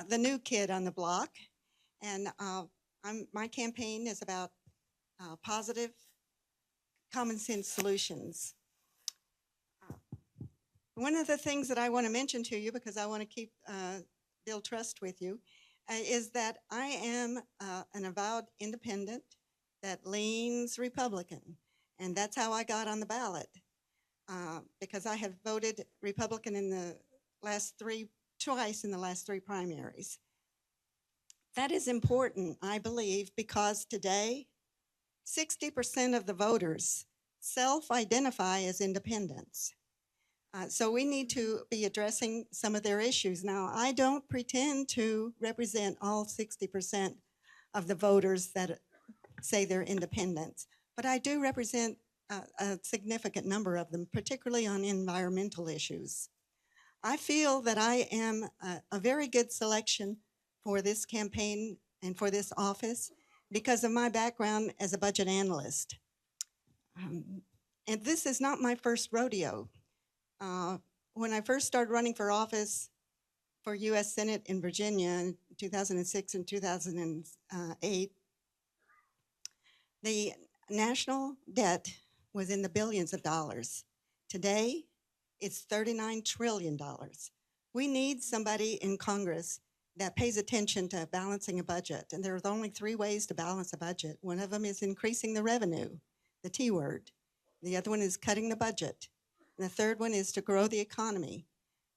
the new kid on the block, and my campaign is about positive, common sense solutions. One of the things that I want to mention to you, because I want to build trust with you, is that I am an avowed independent that leans Republican, and that's how I got on the ballot, because I have voted Republican in the twice in the last three primaries. That is important, I believe, because today 60% of the voters self-identify as independents. So we need to be addressing some of their issues. Now, I don't pretend to represent all 60% of the voters that say they're independents, but I do represent a significant number of them, particularly on environmental issues. I feel that I am a very good selection for this campaign and for this office because of my background as a budget analyst. And this is not my first rodeo. When I first started running for office for U.S. Senate in Virginia in 2006 and 2008, the national debt was in the billions of dollars. Today, it's $39 trillion. We need somebody in Congress that pays attention to balancing a budget. And there's only three ways to balance a budget. One of them is increasing the revenue, the T word. The other one is cutting the budget. And the third one is to grow the economy.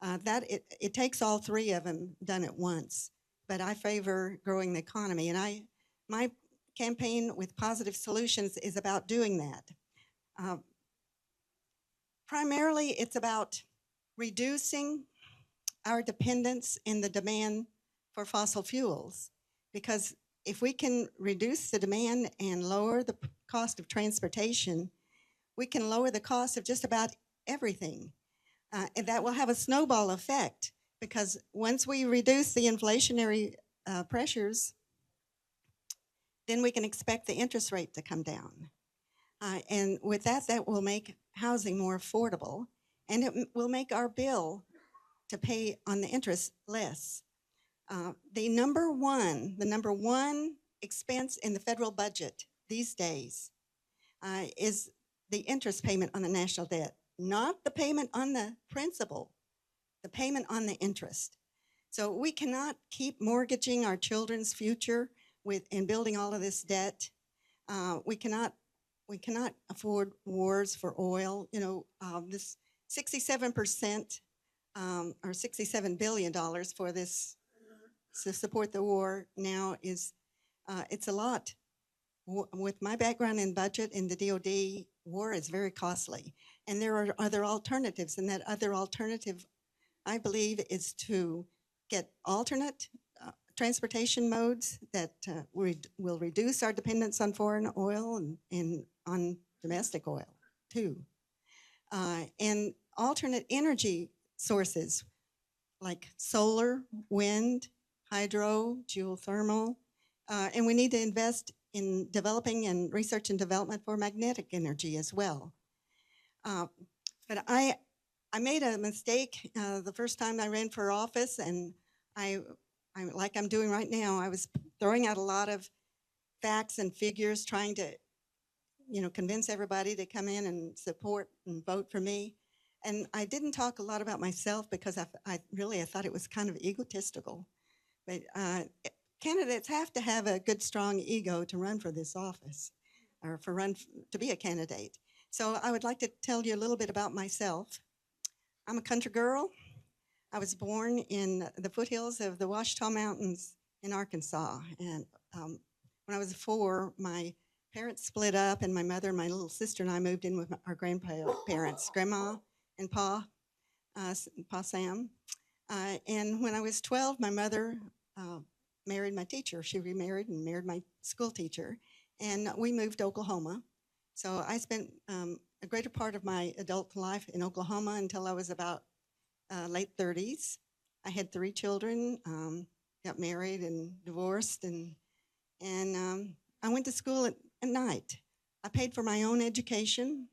It takes all three of them done at once. But I favor growing the economy. And my campaign with Positive Solutions is about doing that. Primarily, it's about reducing our dependence in the demand for fossil fuels. Because if we can reduce the demand and lower the cost of transportation, we can lower the cost of just about everything. And that will have a snowball effect, because once we reduce the inflationary pressures, then we can expect the interest rate to come down. And with that, that will make housing more affordable, and it will make our bill to pay on the interest less. The number one expense in the federal budget these days is the interest payment on the national debt, not the payment on the principal, the payment on the interest. So we cannot keep mortgaging our children's future in building all of this debt. We cannot afford wars for oil. You know, this 67% or $67 billion for this to support the war now is, it's a lot. With my background in budget in the DOD, war is very costly. And there are other alternatives, and that other alternative, I believe, is to get alternate transportation modes that will reduce our dependence on foreign oil and on domestic oil, too. And alternate energy sources like solar, wind, hydro, geothermal, and we need to invest in developing and research and development for magnetic energy as well. But I made a mistake the first time I ran for office, and I like I'm doing right now, I was throwing out a lot of facts and figures, trying to, convince everybody to come in and support and vote for me. And I didn't talk a lot about myself because I thought it was kind of egotistical. But candidates have to have a good, strong ego to run for this office, or to be a candidate. So I would like to tell you a little bit about myself. I'm a country girl. I was born in the foothills of the Ouachita Mountains in Arkansas. And when I was 4, my parents split up, and my mother and my little sister and I moved in with our grandparents, Grandma and Pa Sam. And when I was 12, my mother married my teacher. She remarried and married my school teacher, and we moved to Oklahoma. So I spent a greater part of my adult life in Oklahoma until I was about late 30s. I had 3 children, got married and divorced, and I went to school at night. I paid for my own education.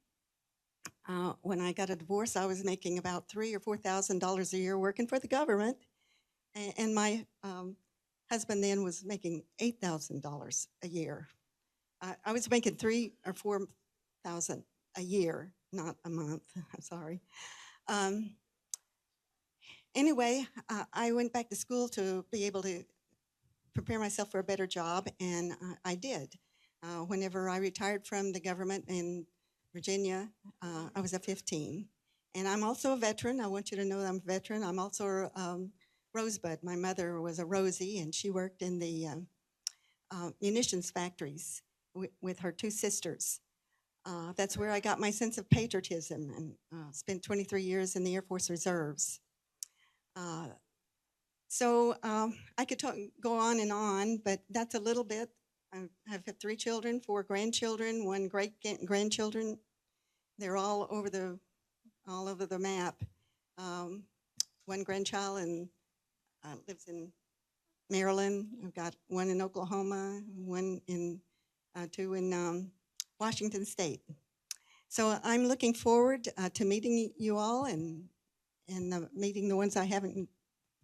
When I got a divorce, I was making about $3,000 or $4,000 a year working for the government, And my husband then was making $8,000 a year. I was making 3 or 4,000 a year, not a month. I'm sorry. Anyway, I went back to school to be able to prepare myself for a better job, and I did. Whenever I retired from the government in Virginia, I was a 15. And I'm also a veteran. I want you to know that I'm a veteran. I'm also a Rosebud. My mother was a Rosie, and she worked in the munitions factories with her 2 sisters. That's where I got my sense of patriotism, and spent 23 years in the Air Force Reserves. I could go on and on, but that's a little bit. I have 3 children, 4 grandchildren, 1 great-grandchildren. They're all over the map. 1 grandchild lives in Maryland. I've got 1 in Oklahoma, 2 in Washington State. So I'm looking forward to meeting you all and meeting the ones I haven't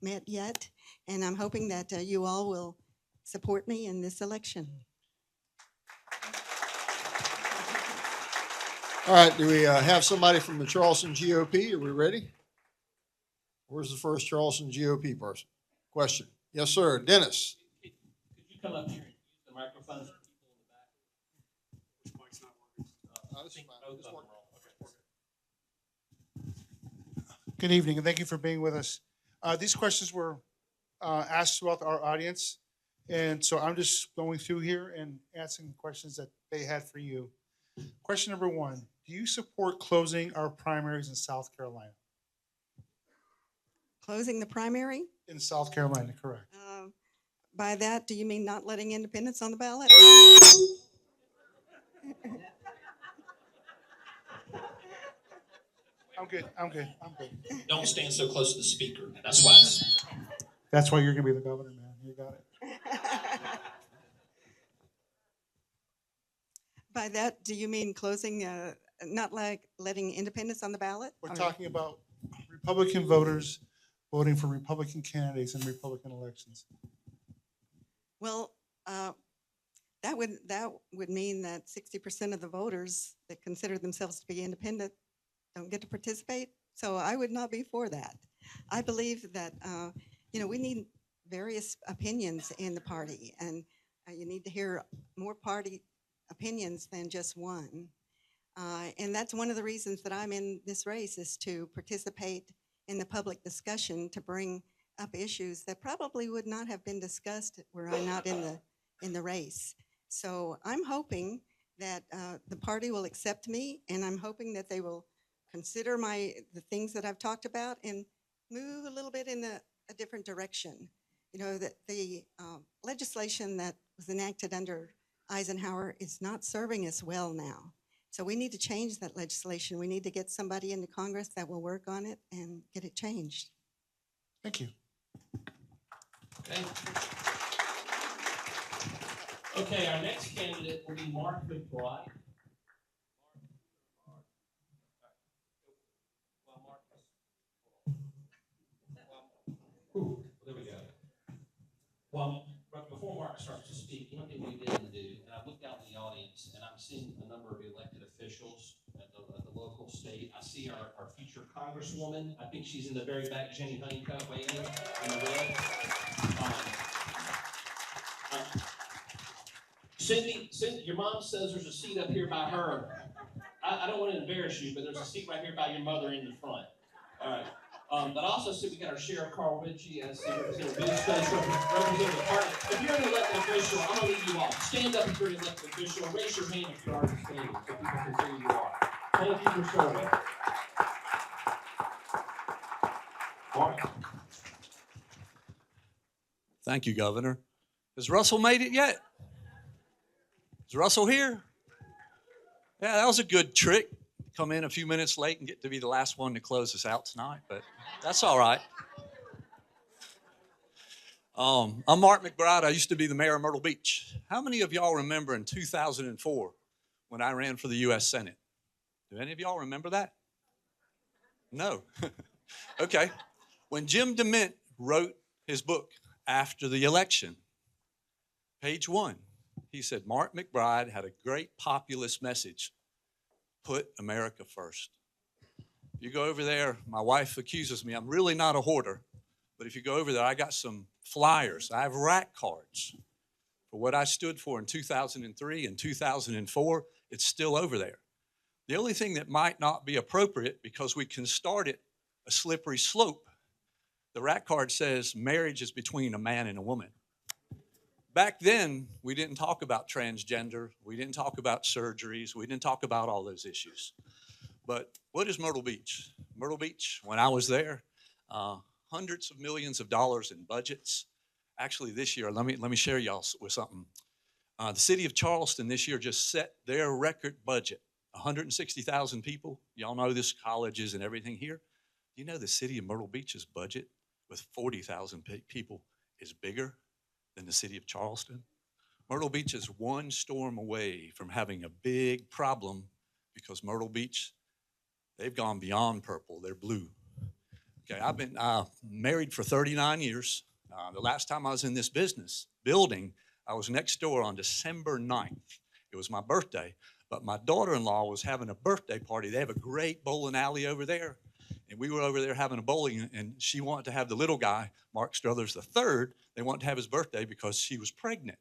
met yet. And I'm hoping that you all will support me in this election. All right, do we have somebody from the Charleston GOP? Are we ready? Where's the first Charleston GOP person? Question. Yes, sir. Dennis. Could you come up here and use the microphone for people in the back? Which mic's not working? This is fine. Both This of them works. are all. Okay. Good evening, and thank you for being with us. These questions were asked throughout our audience, and so I'm just going through here and answering questions that they had for you. Question number 1, do you support closing our primaries in South Carolina? Closing the primary? In South Carolina, correct. By that, do you mean not letting independents on the ballot? I'm good. Don't stand so close to the speaker. That's why That's why you're going to be the governor, man. You got it. By that, do you mean closing, not like letting independents on the ballot? We're Or- talking about Republican voters voting for Republican candidates in Republican elections. Well, that would mean that 60% of the voters that consider themselves to be independent don't get to participate. So I would not be for that. I believe that we need various opinions in the party, and you need to hear more party opinions than just one. And that's one of the reasons that I'm in this race, is to participate in the public discussion, to bring up issues that probably would not have been discussed were I not in the race. So I'm hoping that the party will accept me, and I'm hoping that they will consider the things that I've talked about and move a little bit in a different direction. You know, that the legislation that was enacted under Eisenhower is not serving us well now. So we need to change that legislation. We need to get somebody into Congress that will work on it and get it changed. Thank you. Okay. Okay, our next candidate will be Mark McBride. There we go. Well, before Mark starts to speak, one thing we didn't do, and I looked out in the audience, and I'm seeing a number of elected officials at the local, state. I see our future Congresswoman. I think she's in the very back, Jenny Honeycutt, waiting in the red. Cindy, your mom says there's a seat up here by her. I don't want to embarrass you, but there's a seat right here by your mother in the front. All right. But also, see, we got our Sheriff Carl Ritchie as Representative Boothface, Representative Department. If you're an elected official, I'm going to leave you off. Stand up if you're an elected official. Raise your hand if you're already standing, so people can see who you are. Thank you for serving. Mark. Thank you, Governor. Has Russell made it yet? Is Russell here? Yeah, that was a good trick. Come in a few minutes late and get to be the last one to close us out tonight, but that's all right. I'm Mark McBride. I used to be the mayor of Myrtle Beach. How many of y'all remember in 2004 when I ran for the U.S. Senate? Do any of y'all remember that? No. Okay. When Jim DeMint wrote his book, After the Election. Page 1, he said, Mark McBride had a great populist message. Put America first. You go over there, my wife accuses me, I'm really not a hoarder, but if you go over there, I got some flyers. I have rack cards for what I stood for in 2003 and 2004. It's still over there. The only thing that might not be appropriate, because we can start it a slippery slope, the rack card says marriage is between a man and a woman. Back then, we didn't talk about transgender. We didn't talk about surgeries. We didn't talk about all those issues. But what is Myrtle Beach? Myrtle Beach, when I was there, hundreds of millions of dollars in budgets. Actually, this year, let me share y'all with something. The city of Charleston this year just set their record budget, 160,000 people. Y'all know this, colleges and everything here. You know the city of Myrtle Beach's budget with 40,000 people is bigger than the city of Charleston? Myrtle Beach is one storm away from having a big problem because Myrtle Beach, they've gone beyond purple, they're blue. Okay, I've been married for 39 years. The last time I was in this building, I was next door on December 9th. It was my birthday, but my daughter-in-law was having a birthday party. They have a great bowling alley over there. And we were over there having a bowling, and she wanted to have the little guy, Mark Struthers III, they wanted to have his birthday because she was pregnant.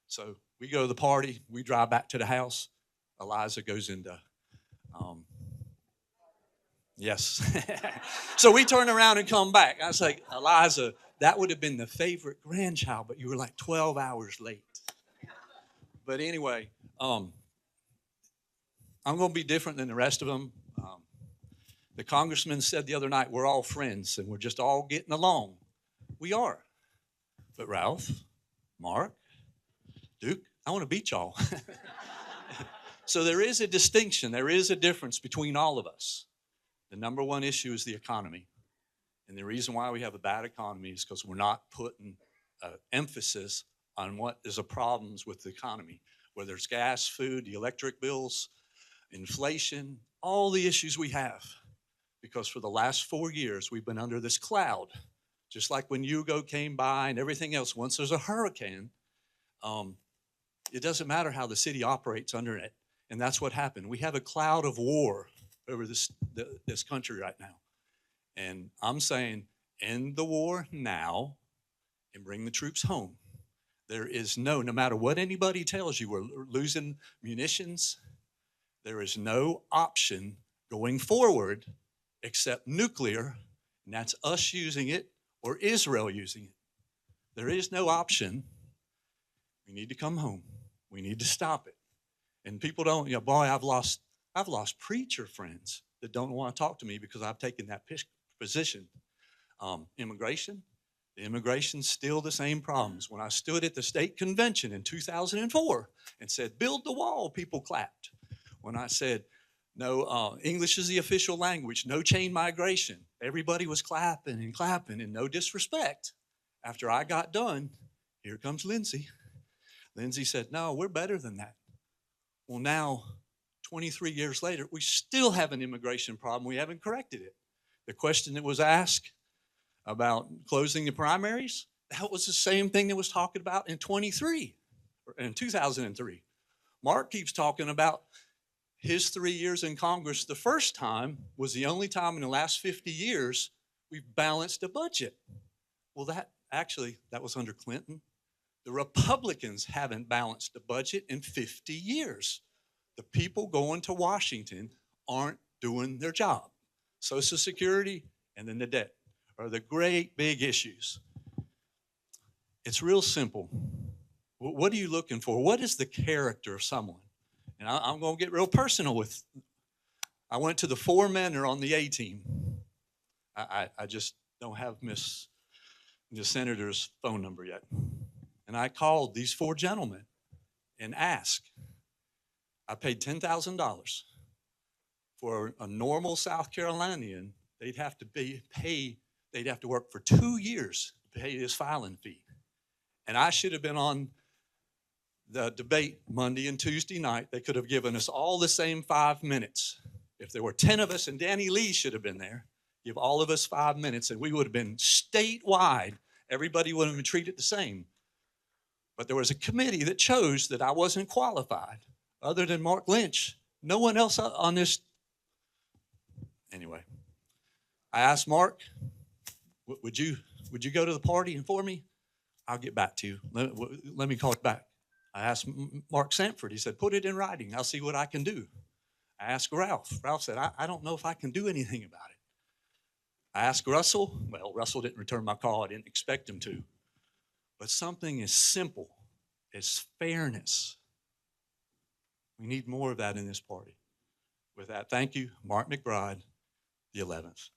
So we go to the party, we drive back to the house. Eliza goes into, yes. So we turn around and come back. I was like, Eliza, that would have been the favorite grandchild, but you were like 12 hours late. But anyway, I'm going to be different than the rest of them. The congressman said the other night, we're all friends and we're just all getting along. We are. But Ralph, Mark, Duke, I want to beat y'all. So there is a distinction. There is a difference between all of us. The number one issue is the economy. And the reason why we have a bad economy is because we're not putting emphasis on what is the problems with the economy, whether it's gas, food, the electric bills, inflation, all the issues we have. Because for the last 4 years, we've been under this cloud. Just like when Hugo came by and everything else, once there's a hurricane, it doesn't matter how the city operates under it. And that's what happened. We have a cloud of war over this country right now. And I'm saying, end the war now and bring the troops home. There is no matter what anybody tells you, we're losing munitions. There is no option going forward except nuclear, and that's us using it or Israel using it. There is no option. We need to come home. We need to stop it. And people don't, boy, I've lost preacher friends that don't want to talk to me because I've taken that position. Immigration, the immigration's still the same problems. When I stood at the state convention in 2004 and said, build the wall, people clapped. When I said, no, English is the official language, no chain migration, everybody was clapping and clapping, and no disrespect. After I got done, here comes Lindsay. Lindsay said, no, we're better than that. Well, now, 23 years later, we still have an immigration problem. We haven't corrected it. The question that was asked about closing the primaries, that was the same thing that was talked about in 2003. Mark keeps talking about his 3 years in Congress. The first time was the only time in the last 50 years we've balanced a budget. Well, that was under Clinton. The Republicans haven't balanced a budget in 50 years. The people going to Washington aren't doing their job. Social Security and then the debt are the great big issues. It's real simple. What are you looking for? What is the character of someone? And I'm going to get real personal with. I went to the 4 men that are on the A team. I just don't have the senator's phone number yet. And I called these 4 gentlemen and asked. I paid $10,000 for a normal South Carolinian. They'd have to work for 2 years to pay this filing fee. And I should have been on the debate Monday and Tuesday night. They could have given us all the same 5 minutes. If there were 10 of us, and Danny Lee should have been there, give all of us 5 minutes, and we would have been statewide everybody would have been treated the same. But there was a committee that chose that I wasn't qualified. Other than Mark Lynch, no one else on this. Anyway, I asked Mark, would you go to the party and for me? I'll get back to you. Let me call it back. I asked Mark Sanford. He said, put it in writing. I'll see what I can do. I asked Ralph. Ralph said, I don't know if I can do anything about it. I asked Russell. Well, Russell didn't return my call. I didn't expect him to. But something as simple as fairness, we need more of that in this party. With that, thank you, Mark McBride, the 11th.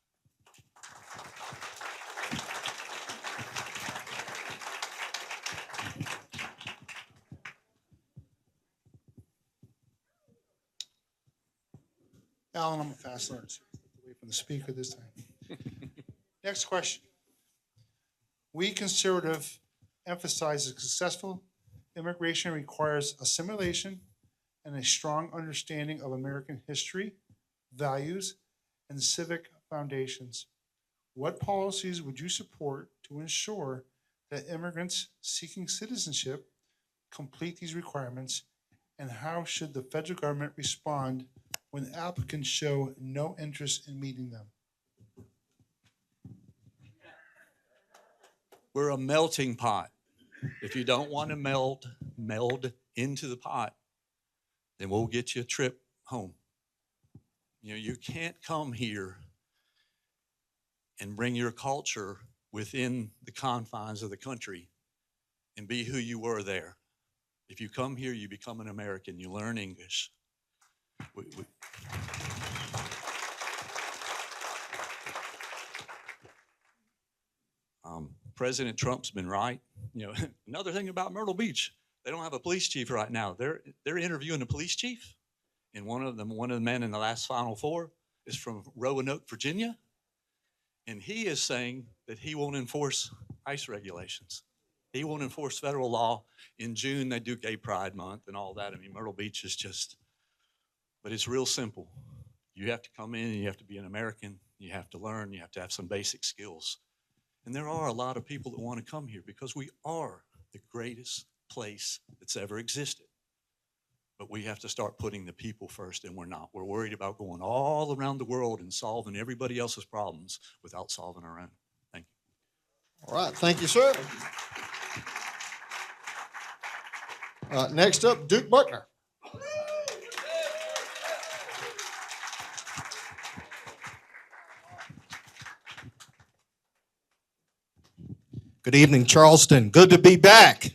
Alan, I'm a fast learner, so you have to wait for the speaker this time. Next question. We conservative emphasize that successful immigration requires assimilation and a strong understanding of American history, values, and civic foundations. What policies would you support to ensure that immigrants seeking citizenship complete these requirements, and how should the federal government respond when applicants show no interest in meeting them? We're a melting pot. If you don't want to meld into the pot, then we'll get you a trip home. You know, you can't come here and bring your culture within the confines of the country and be who you were there. If you come here, you become an American. You learn English. President Trump's been right. You know, another thing about Myrtle Beach, they don't have a police chief right now. They're interviewing a police chief, and one of the men in the last Final Four is from Roanoke, Virginia, and he is saying that he won't enforce ICE regulations. He won't enforce federal law. In June, they do Gay Pride Month and all that. I mean, Myrtle Beach is just, but it's real simple. You have to come in and you have to be an American. You have to learn. You have to have some basic skills. And there are a lot of people that want to come here because we are the greatest place that's ever existed. But we have to start putting the people first, and we're not. We're worried about going all around the world and solving everybody else's problems without solving our own. Thank you. All right, thank you, sir. Next up, Duke Buckner. Good evening, Charleston. Good to be back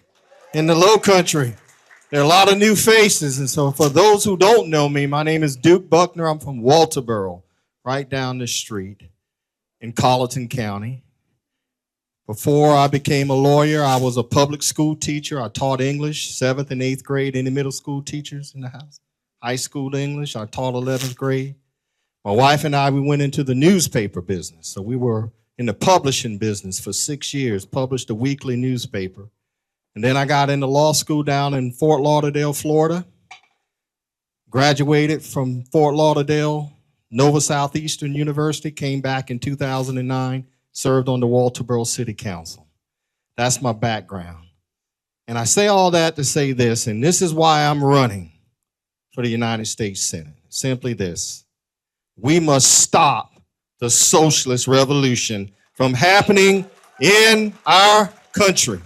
in the Low Country. There are a lot of new faces, and so for those who don't know me, my name is Duke Buckner. I'm from Walterboro, right down the street in Colleton County. Before I became a lawyer, I was a public school teacher. I taught English, 7th and 8th grade, any middle school teachers in the house. High school English, I taught 11th grade. My wife and I, we went into the newspaper business, so we were in the publishing business for 6 years, published a weekly newspaper. And then I got into law school down in Fort Lauderdale, Florida. Graduated from Fort Lauderdale, Nova Southeastern University, came back in 2009, served on the Walterboro City Council. That's my background. And I say all that to say this, and this is why I'm running for the United States Senate. Simply this: we must stop the socialist revolution from happening in our country.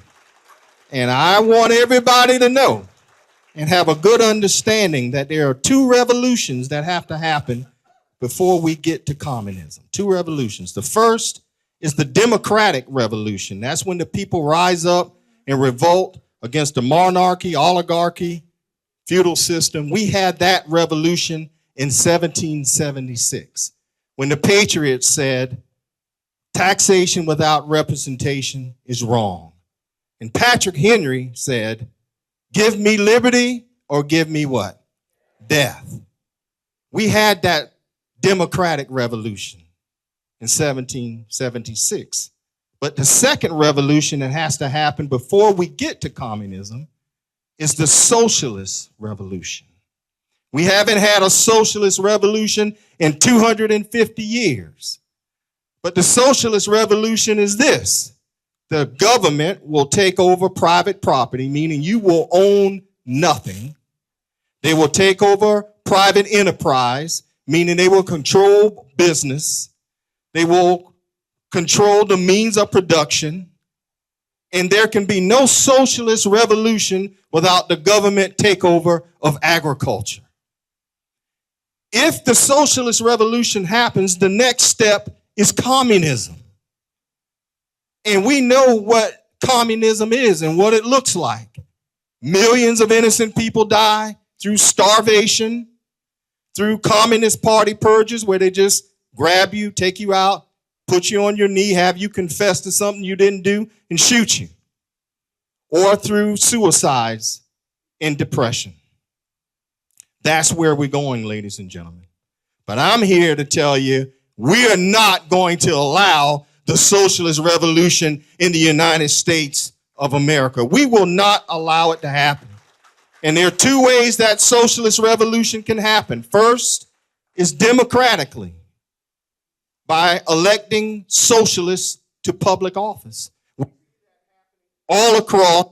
And I want everybody to know and have a good understanding that there are 2 revolutions that have to happen before we get to communism. 2 revolutions. The first is the democratic revolution. That's when the people rise up and revolt against the monarchy, oligarchy, feudal system. We had that revolution in 1776. When the Patriots said, taxation without representation is wrong. And Patrick Henry said, give me liberty or give me what? Death. We had that democratic revolution in 1776. But the second revolution that has to happen before we get to communism is the socialist revolution. We haven't had a socialist revolution in 250 years. But the socialist revolution is this: the government will take over private property, meaning you will own nothing. They will take over private enterprise, meaning they will control business. They will control the means of production. And there can be no socialist revolution without the government takeover of agriculture. If the socialist revolution happens, the next step is communism. And we know what communism is and what it looks like. Millions of innocent people die through starvation, through Communist Party purges where they just grab you, take you out, put you on your knee, have you confess to something you didn't do, and shoot you. Or through suicides and depression. That's where we're going, ladies and gentlemen. But I'm here to tell you, we are not going to allow the socialist revolution in the United States of America. We will not allow it to happen. And there are two ways that socialist revolution can happen. First is democratically, by electing socialists to public office all across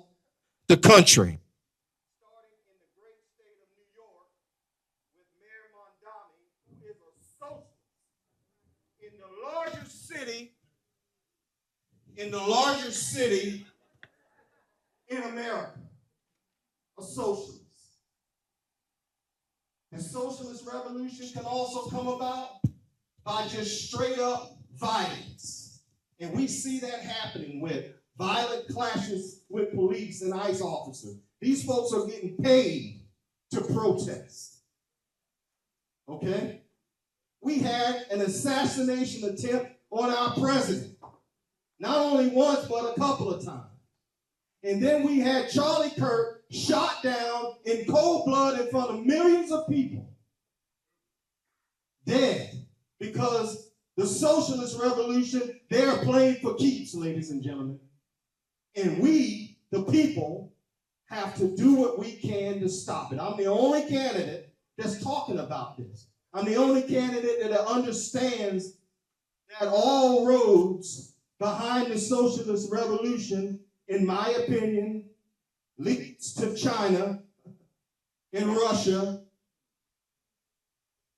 the country. Starting in the great state of New York with Mayor Mondani, who is a socialist. In the largest city in America, a socialist. The socialist revolution can also come about by just straight up violence. And we see that happening with violent clashes with police and ICE officers. These folks are getting paid to protest. Okay? We had an assassination attempt on our president. Not only once, but a couple of times. And then we had Charlie Kirk shot down in cold blood in front of millions of people. Dead. Because the socialist revolution, they are playing for keeps, ladies and gentlemen. And we, the people, have to do what we can to stop it. I'm the only candidate that's talking about this. I'm the only candidate that understands that all roads behind the socialist revolution, in my opinion, leads to China and Russia,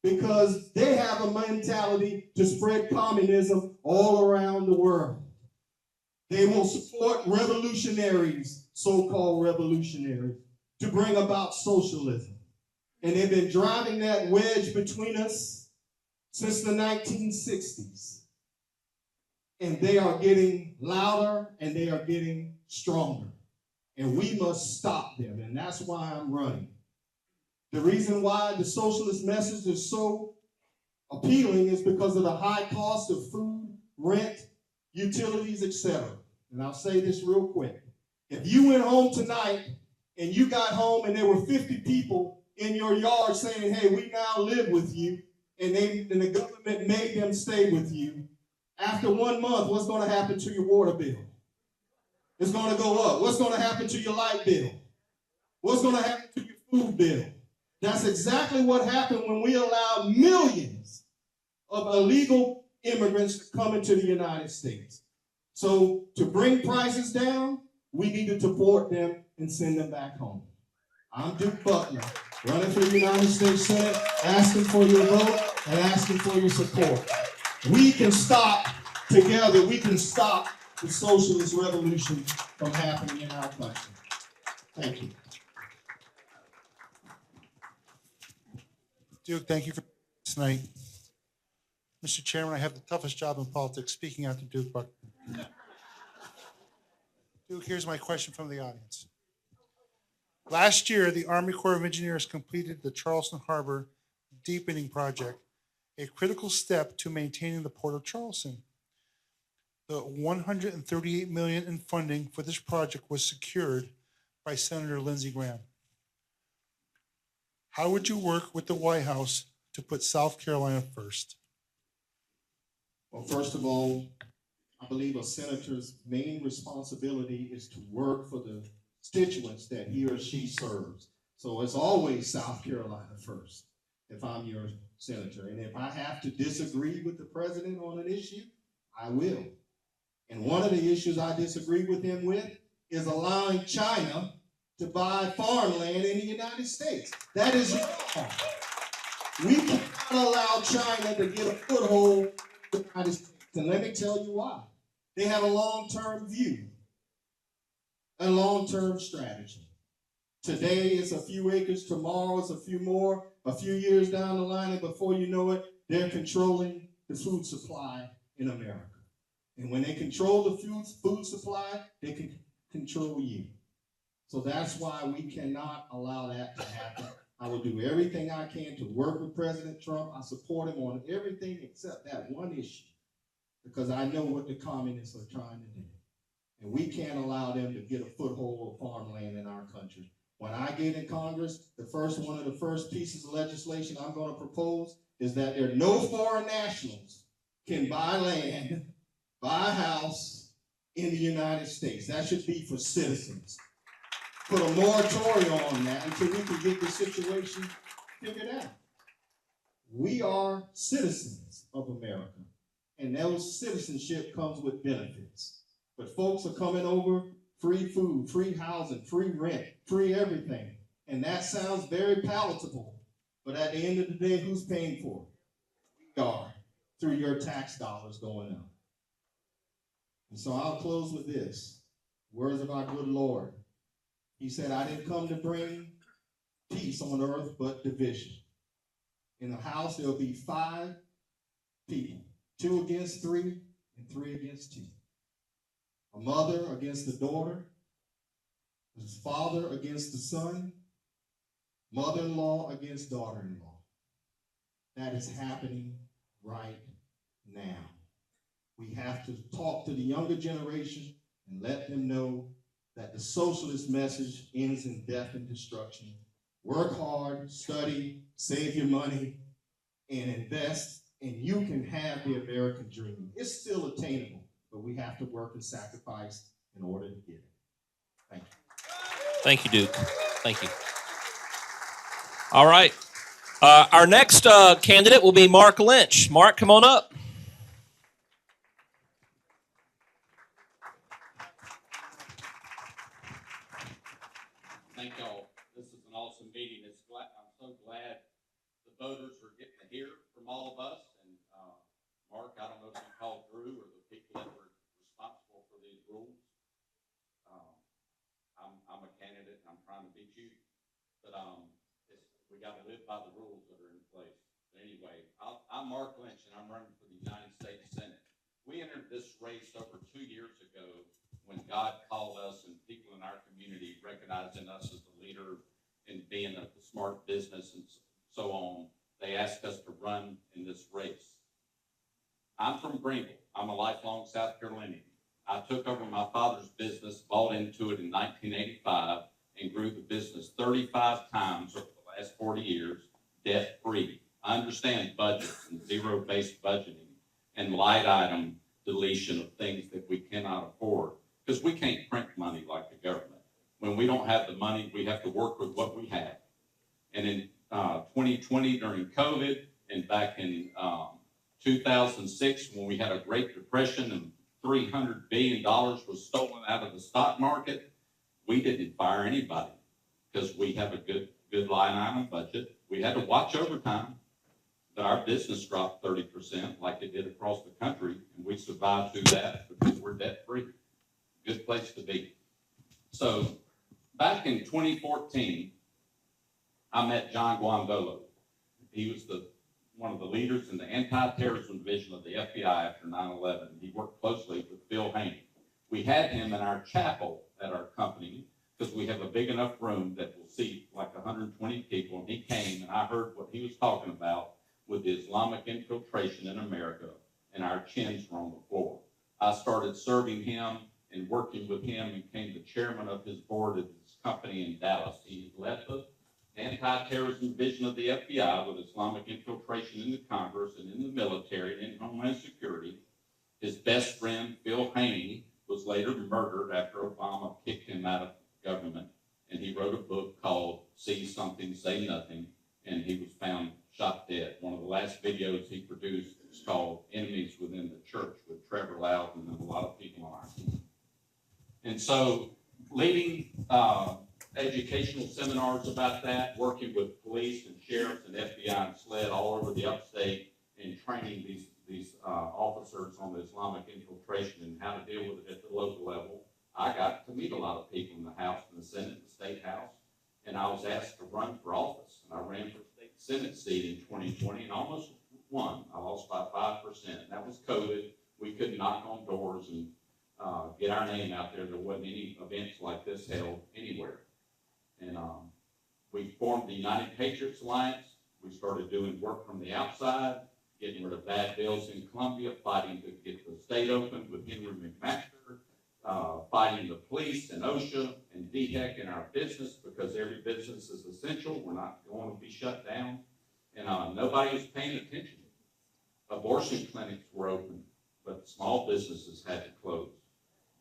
because they have a mentality to spread communism all around the world. They will support revolutionaries, so-called revolutionaries, to bring about socialism. And they've been driving that wedge between us since the 1960s. And they are getting louder and they are getting stronger. And we must stop them. And that's why I'm running. The reason why the socialist message is so appealing is because of the high cost of food, rent, utilities, etc. And I'll say this real quick. If you went home tonight and you got home and there were 50 people in your yard saying, hey, we now live with you, and the government made them stay with you, after 1 month, what's going to happen to your water bill? It's going to go up. What's going to happen to your light bill? What's going to happen to your food bill? That's exactly what happened when we allowed millions of illegal immigrants to come into the United States. So to bring prices down, we need to deport them and send them back home. I'm Duke Butler, running for the United States Senate, asking for your vote and asking for your support. We can stop together, we can stop the socialist revolution from happening in our country. Thank you. Duke, thank you for tonight. Mr. Chairman, I have the toughest job in politics, speaking after Duke Buckner. Duke, here's my question from the audience. Last year, the Army Corps of Engineers completed the Charleston Harbor Deepening Project, a critical step to maintaining the Port of Charleston. The $138 million in funding for this project was secured by Senator Lindsey Graham. How would you work with the White House to put South Carolina first? Well, first of all, I believe a senator's main responsibility is to work for the constituents that he or she serves. So it's always South Carolina first, if I'm your senator. And if I have to disagree with the president on an issue, I will. And one of the issues I disagree with him with is allowing China to buy farmland in the United States. That is wrong. We cannot allow China to get a foothold in the United States. And let me tell you why. They have a long-term view, a long-term strategy. Today it's a few acres, tomorrow it's a few more, a few years down the line, and before you know it, they're controlling the food supply in America. And when they control the food supply, they can control you. So that's why we cannot allow that to happen. I will do everything I can to work with President Trump. I support him on everything except that one issue, because I know what the communists are trying to do. And we can't allow them to get a foothold of farmland in our country. When I get in Congress, one of the first pieces of legislation I'm going to propose is that there are no foreign nationals can buy land, buy a house in the United States. That should be for citizens. Put a moratorium on that until we can get the situation figured out. We are citizens of America, and those citizenship comes with benefits. But folks are coming over, free food, free housing, free rent, free everything. And that sounds very palatable. But at the end of the day, who's paying for it? We are, through your tax dollars going out. And so I'll close with this. Words of our good Lord. He said, I didn't come to bring peace on earth, but division. In a house, there'll be 5 people, 2 against 3, and 3 against 2. A mother against the daughter, a father against the son, mother-in-law against daughter-in-law. That is happening right now. We have to talk to the younger generation and let them know that the socialist message ends in death and destruction. Work hard, study, save your money, and invest, and you can have the American dream. It's still attainable, but we have to work and sacrifice in order to get it. Thank you. Thank you, Duke. Thank you. All right. Our next candidate will be Mark Lynch. Mark, come on up. Thank y'all. This is an awesome meeting. I'm so glad the voters are getting to hear from all of us. And Mark, I don't know if you called Drew or the people that were responsible for these rules. I'm a candidate and I'm trying to beat you, but we got to live by the rules that are in place. But anyway, I'm Mark Lynch and I'm running for the United States Senate. We entered this race over 2 years ago when God called us and people in our community recognizing us as the leader and being a smart business and so on. They asked us to run in this race. I'm from Greenville. I'm a lifelong South Carolinian. I took over my father's business, bought into it in 1985, and grew the business 35 times over the last 40 years, debt-free. I understand budgets and zero-based budgeting and light item deletion of things that we cannot afford, because we can't print money like the government. When we don't have the money, we have to work with what we have. And in 2020 during COVID and back in 2006 when we had a Great Depression and $300 billion was stolen out of the stock market, we didn't fire anybody because we have a good line item budget. We had to watch overtime, but our business dropped 30% like it did across the country, and we survived through that because we're debt-free. Good place to be. So back in 2014, I met John Guandolo. He was one of the leaders in the anti-terrorism division of the FBI after 9/11. He worked closely with Phil Haney. We had him in our chapel at our company because we have a big enough room that will seat like 120 people. And he came and I heard what he was talking about with the Islamic infiltration in America, and our chins were on the floor. I started serving him and working with him and became the chairman of his board of his company in Dallas. He led the anti-terrorism division of the FBI with Islamic infiltration in the Congress and in the military and in Homeland Security. His best friend, Phil Haney, was later murdered after Obama kicked him out of government. And he wrote a book called See Something, Say Nothing. and he was found shot dead. One of the last videos he produced is called Enemies Within the Church with Trevor Loudon and a lot of people on our team. And so leading educational seminars about that, working with police and sheriffs and FBI and SLED all over the upstate, and training these officers on the Islamic infiltration and how to deal with it at the local level. I got to meet a lot of people in the House and the Senate, the State House, and I was asked to run for office. And I ran for state Senate seat in 2020 and almost won. I lost by 5%. And that was COVID. We couldn't knock on doors and get our name out there. There wasn't any events like this held anywhere. And we formed the United Patriots Alliance. We started doing work from the outside, getting rid of bad bills in Columbia, fighting to get the state open with Henry McMaster, fighting the police and OSHA and DHEC in our business, because every business is essential. We're not going to be shut down. And nobody was paying attention. Abortion clinics were open, but small businesses had to close.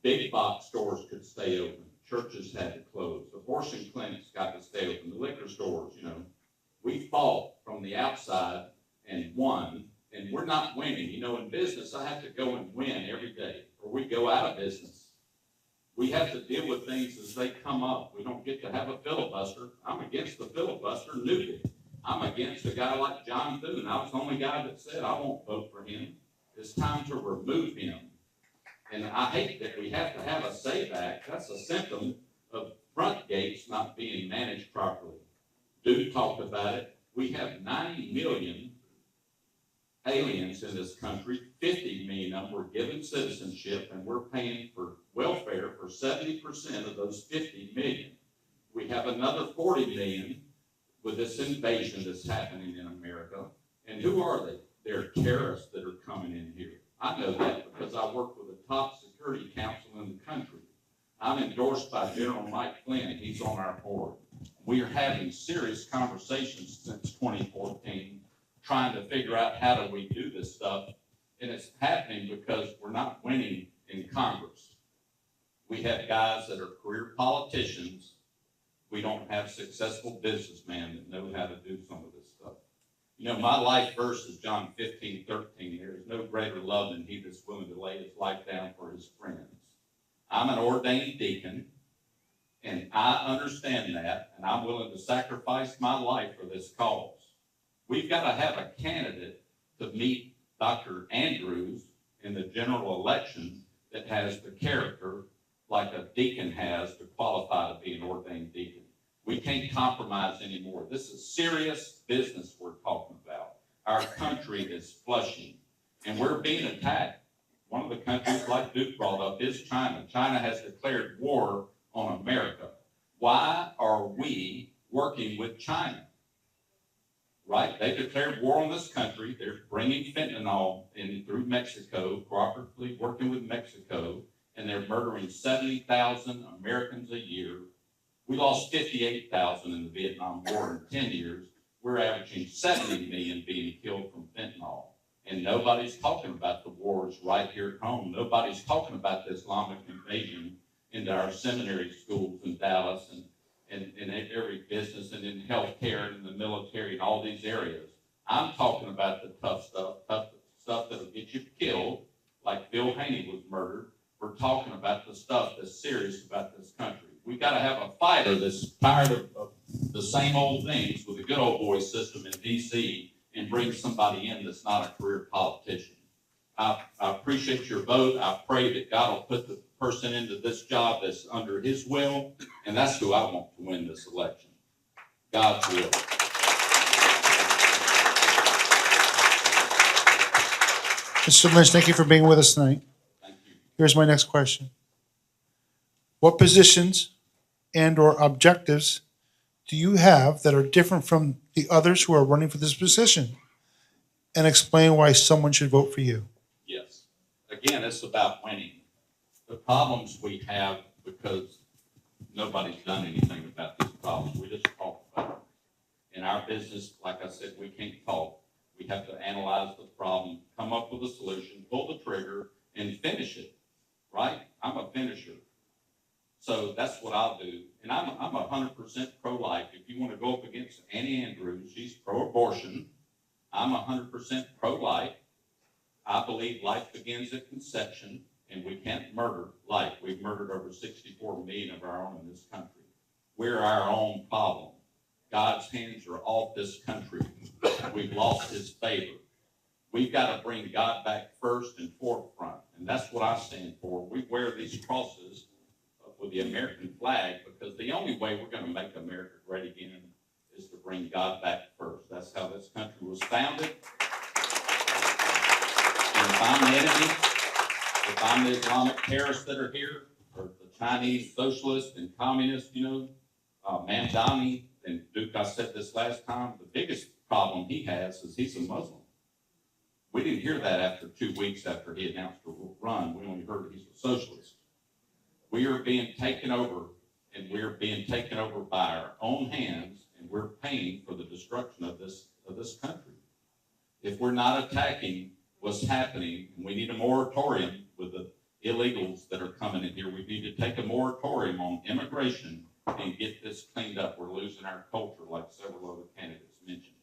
Big box stores could stay open. Churches had to close. Abortion clinics got to stay open. The liquor stores, we fought from the outside and won, and we're not winning. In business, I have to go and win every day, or we go out of business. We have to deal with things as they come up. We don't get to have a filibuster. I'm against the filibuster, nuke it. I'm against a guy like John Thune. I was the only guy that said I won't vote for him. It's time to remove him. And I hate that we have to have a say back. That's a symptom of front gates not being managed properly. Duke talked about it. We have 90 million aliens in this country. 50 million of them were given citizenship, and we're paying for welfare for 70% of those 50 million. We have another 40 million with this invasion that's happening in America. And who are they? They're terrorists that are coming in here. I know that because I work with the top security council in the country. I'm endorsed by General Mike Flynn. He's on our board. We are having serious conversations since 2014, trying to figure out how do we do this stuff. And it's happening because we're not winning in Congress. We have guys that are career politicians. We don't have successful businessmen that know how to do some of this stuff. My life verse is John 15:13. There is no greater love than he that's willing to lay his life down for his friends. I'm an ordained deacon, and I understand that, and I'm willing to sacrifice my life for this cause. We've got to have a candidate to meet Dr. Andrews in the general election that has the character like a deacon has to qualify to be an ordained deacon. We can't compromise anymore. This is serious business we're talking about. Our country is flushing, and we're being attacked. One of the countries, like Duke brought up, is China. China has declared war on America. Why are we working with China? Right? They declared war on this country. They're bringing fentanyl in through Mexico, cooperatively working with Mexico, and they're murdering 70,000 Americans a year. We lost 58,000 in the Vietnam War in 10 years. We're averaging 70 million being killed from fentanyl. And nobody's talking about the wars right here at home. Nobody's talking about the Islamic invasion into our seminary schools in Dallas and every business and in healthcare and in the military and all these areas. I'm talking about the tough stuff that'll get you killed, like Bill Haney was murdered. We're talking about the stuff that's serious about this country. We got to have a fighter that's tired of the same old things with the good old boy system in D.C. and bring somebody in that's not a career politician. I appreciate your vote. I pray that God will put the person into this job that's under his will, and that's who I want to win this election. God's will. Mr. Lynch, thank you for being with us tonight. Thank you. Here's my next question. What positions and or objectives do you have that are different from the others who are running for this position? And explain why someone should vote for you. Yes. Again, it's about winning. The problems we have, because nobody's done anything about these problems, we just talk about it. In our business, like I said, we can't talk. We have to analyze the problem, come up with a solution, pull the trigger, and finish it, right? I'm a finisher. So that's what I'll do. And I'm 100% pro-life. If you want to go up against Annie Andrews, she's pro-abortion. I'm 100% pro-life. I believe life begins at conception, and we can't murder life. We've murdered over 64 million of our own in this country. We're our own problem. God's hands are off this country. We've lost his favor. We've got to bring God back first and forefront, and that's what I stand for. We wear these crosses with the American flag because the only way we're going to make America great again is to bring God back first. That's how this country was founded. And if I'm the enemy, if I'm the Islamic terrorists that are here, or the Chinese socialists and communists, Mamdani, and Duke, I said this last time, the biggest problem he has is he's a Muslim. We didn't hear that after 2 weeks after he announced to run. We only heard he's a socialist. We are being taken over, and we're being taken over by our own hands, and we're paying for the destruction of this country. If we're not attacking what's happening, and we need a moratorium with the illegals that are coming in here, we need to take a moratorium on immigration and get this cleaned up. We're losing our culture, like several other candidates mentioned.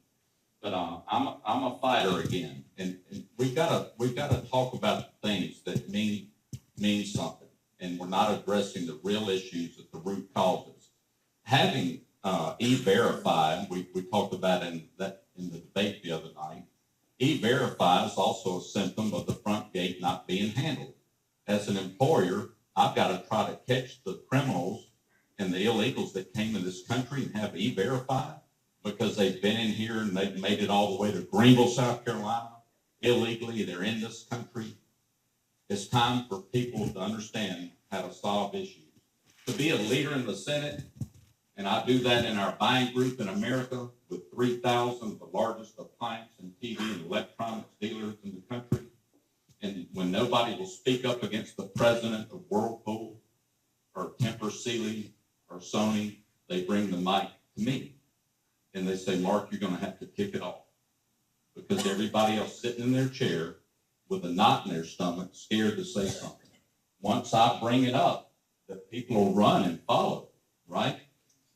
But I'm a fighter again, and we've got to talk about things that mean something, and we're not addressing the real issues at the root causes. Having E-Verify, we talked about in the debate the other night. E-Verify is also a symptom of the front gate not being handled. As an employer, I've got to try to catch the criminals and the illegals that came in this country and have E-Verify because they've been in here and they've made it all the way to Greenville, South Carolina, illegally. They're in this country. It's time for people to understand how to solve issues. To be a leader in the Senate, and I do that in our buying group in America with 3,000 of the largest appliance and TV and electronics dealers in the country. And when nobody will speak up against the president of Whirlpool or Tempur Sealy or Sony, they bring the mic to me. And they say, Mark, you're going to have to kick it off. Because everybody else sitting in their chair with a knot in their stomach, scared to say something. Once I bring it up, the people will run and follow, right?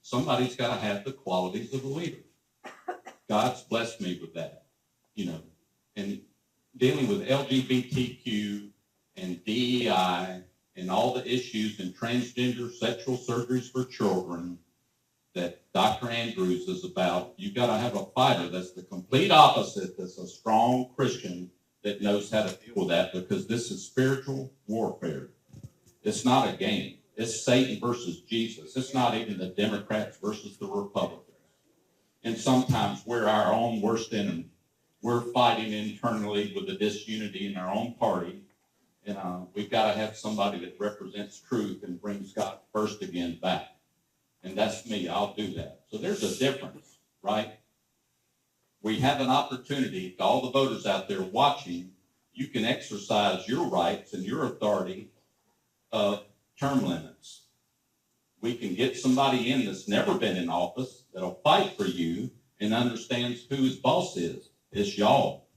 Somebody's got to have the qualities of a leader. God's blessed me with that, and dealing with LGBTQ and DEI and all the issues in transgender sexual surgeries for children that Dr. Andrews is about. You've got to have a fighter that's the complete opposite, that's a strong Christian that knows how to deal with that, because this is spiritual warfare. It's not a game. It's Satan versus Jesus. It's not even the Democrats versus the Republicans. And sometimes we're our own worst enemy. We're fighting internally with the disunity in our own party. And we've got to have somebody that represents truth and brings God first again back. And that's me. I'll do that. So there's a difference, right? We have an opportunity to all the voters out there watching. You can exercise your rights and your authority of term limits. We can get somebody in that's never been in office that'll fight for you and understands who his boss is. It's y'all.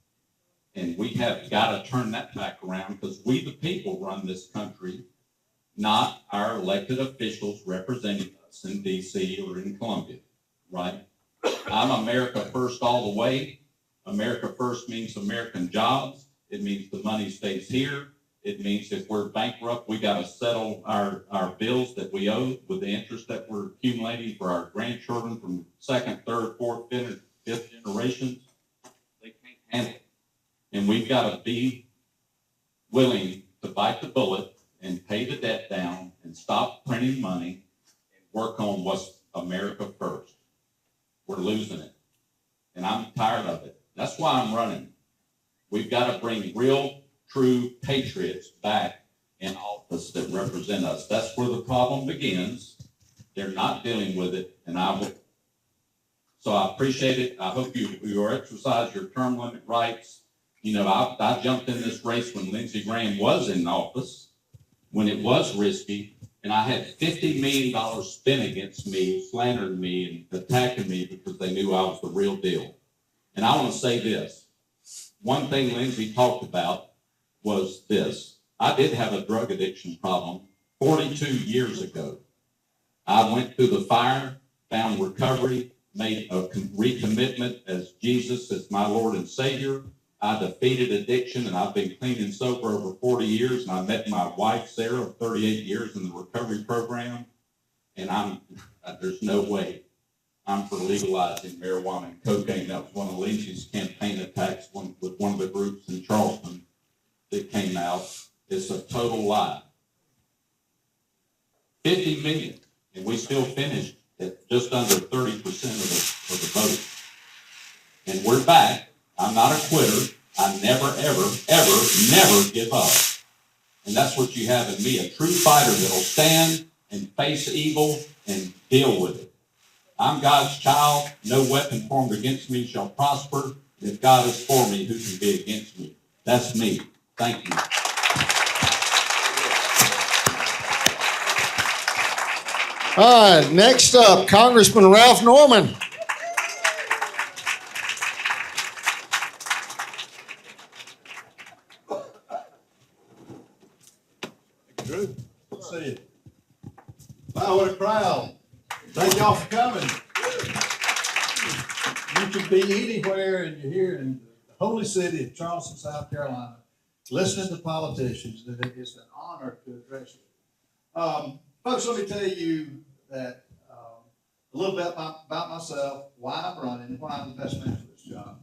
And we have got to turn that back around, because we the people run this country, not our elected officials representing us in D.C. or in Columbia, right? I'm America first all the way. America first means American jobs. It means the money stays here. It means if we're bankrupt, we got to settle our bills that we owe with the interest that we're accumulating for our grandchildren from second, third, fourth, fifth generations. They can't handle it. And we've got to be willing to bite the bullet and pay the debt down and stop printing money and work on what's America first. We're losing it. And I'm tired of it. That's why I'm running. We've got to bring real, true patriots back in office that represent us. That's where the problem begins. They're not dealing with it, and I will. So I appreciate it. I hope you exercise your term limit rights. I jumped in this race when Lindsey Graham was in office, when it was risky, and I had $50 million spent against me, slandering me, and attacking me because they knew I was the real deal. And I want to say this. One thing Lindsey talked about was this. I did have a drug addiction problem 42 years ago. I went through the fire, found recovery, made a recommitment as Jesus as my Lord and Savior. I defeated addiction, and I've been clean and sober over 40 years. And I met my wife, Sarah, of 38 years in the recovery program. And there's no way I'm for legalizing marijuana and cocaine. That was one of Lynch's campaign attacks with one of the groups in Charleston that came out. It's a total lie. 50 million, and we still finished at just under 30% of the vote. And we're back. I'm not a quitter. I never, ever, ever, never give up. And that's what you have in me, a true fighter that'll stand and face evil and deal with it. I'm God's child. No weapon formed against me shall prosper. If God is for me, who can be against me? That's me. Thank you. All right, next up, Congressman Ralph Norman. Good to see you. Wow, what a crowd. Thank y'all for coming. You could be anywhere and you're here in the holy city of Charleston, South Carolina, listening to politicians, and it's an honor to address you. Folks, let me tell you that a little bit about myself, why I'm running, and why I'm the best man for this job.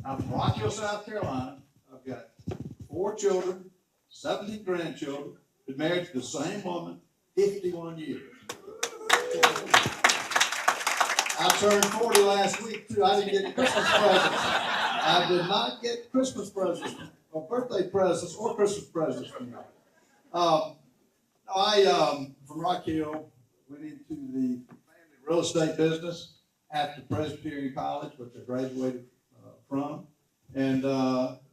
I'm from Rock Hill, South Carolina. I've got 4 children, 17 grandchildren, been married to the same woman 51 years. I turned 40 last week, too. I didn't get Christmas presents. I did not get Christmas presents, or birthday presents, or Christmas presents from you. I, from Rock Hill, went into the family real estate business after Presbyterian College, which I graduated from, and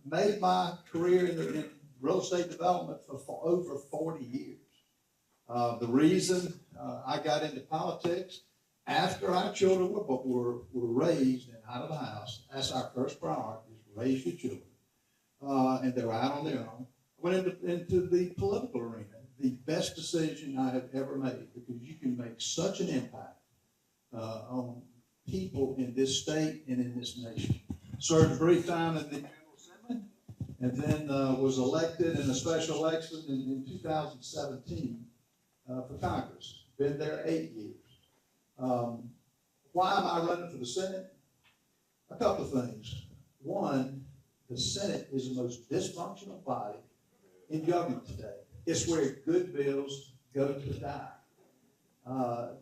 made my career in real estate development for over 40 years. The reason I got into politics, after our children were raised and out of the house, that's our first priority, is raise your children. And they were out on their own. I went into the political arena. The best decision I have ever made, because you can make such an impact on people in this state and in this nation. Served a brief time in the General Assembly, and then was elected in a special election in 2017 for Congress. Been there 8 years. Why am I running for the Senate? A couple of things. One, the Senate is the most dysfunctional body in government today. It's where good bills go to die.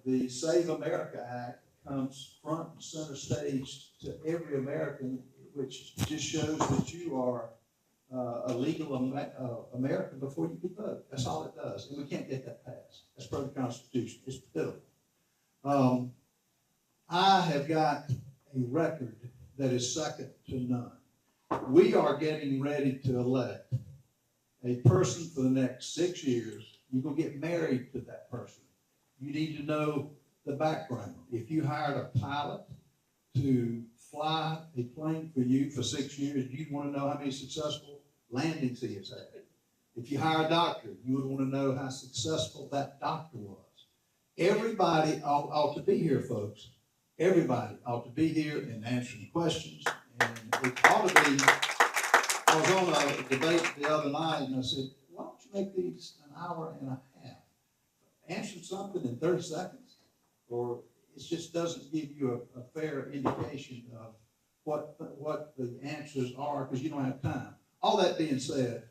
The Save America Act comes front and center stage to every American, which just shows that you are a legal American before you can vote. That's all it does. And we can't get that passed. That's part of the Constitution. It's pitiful. I have got a record that is second to none. We are getting ready to elect a person for the next 6 years. You're going to get married to that person. You need to know the background. If you hired a pilot to fly a plane for you for 6 years, you'd want to know how many successful landings he has had. If you hire a doctor, you would want to know how successful that doctor was. Everybody ought to be here, folks. Everybody ought to be here and answering questions. And it ought to be. I was on a debate the other night, and I said, why don't you make these an hour and a half? Answer something in 30 seconds, or it just doesn't give you a fair indication of what the answers are, because you don't have time. All that being said,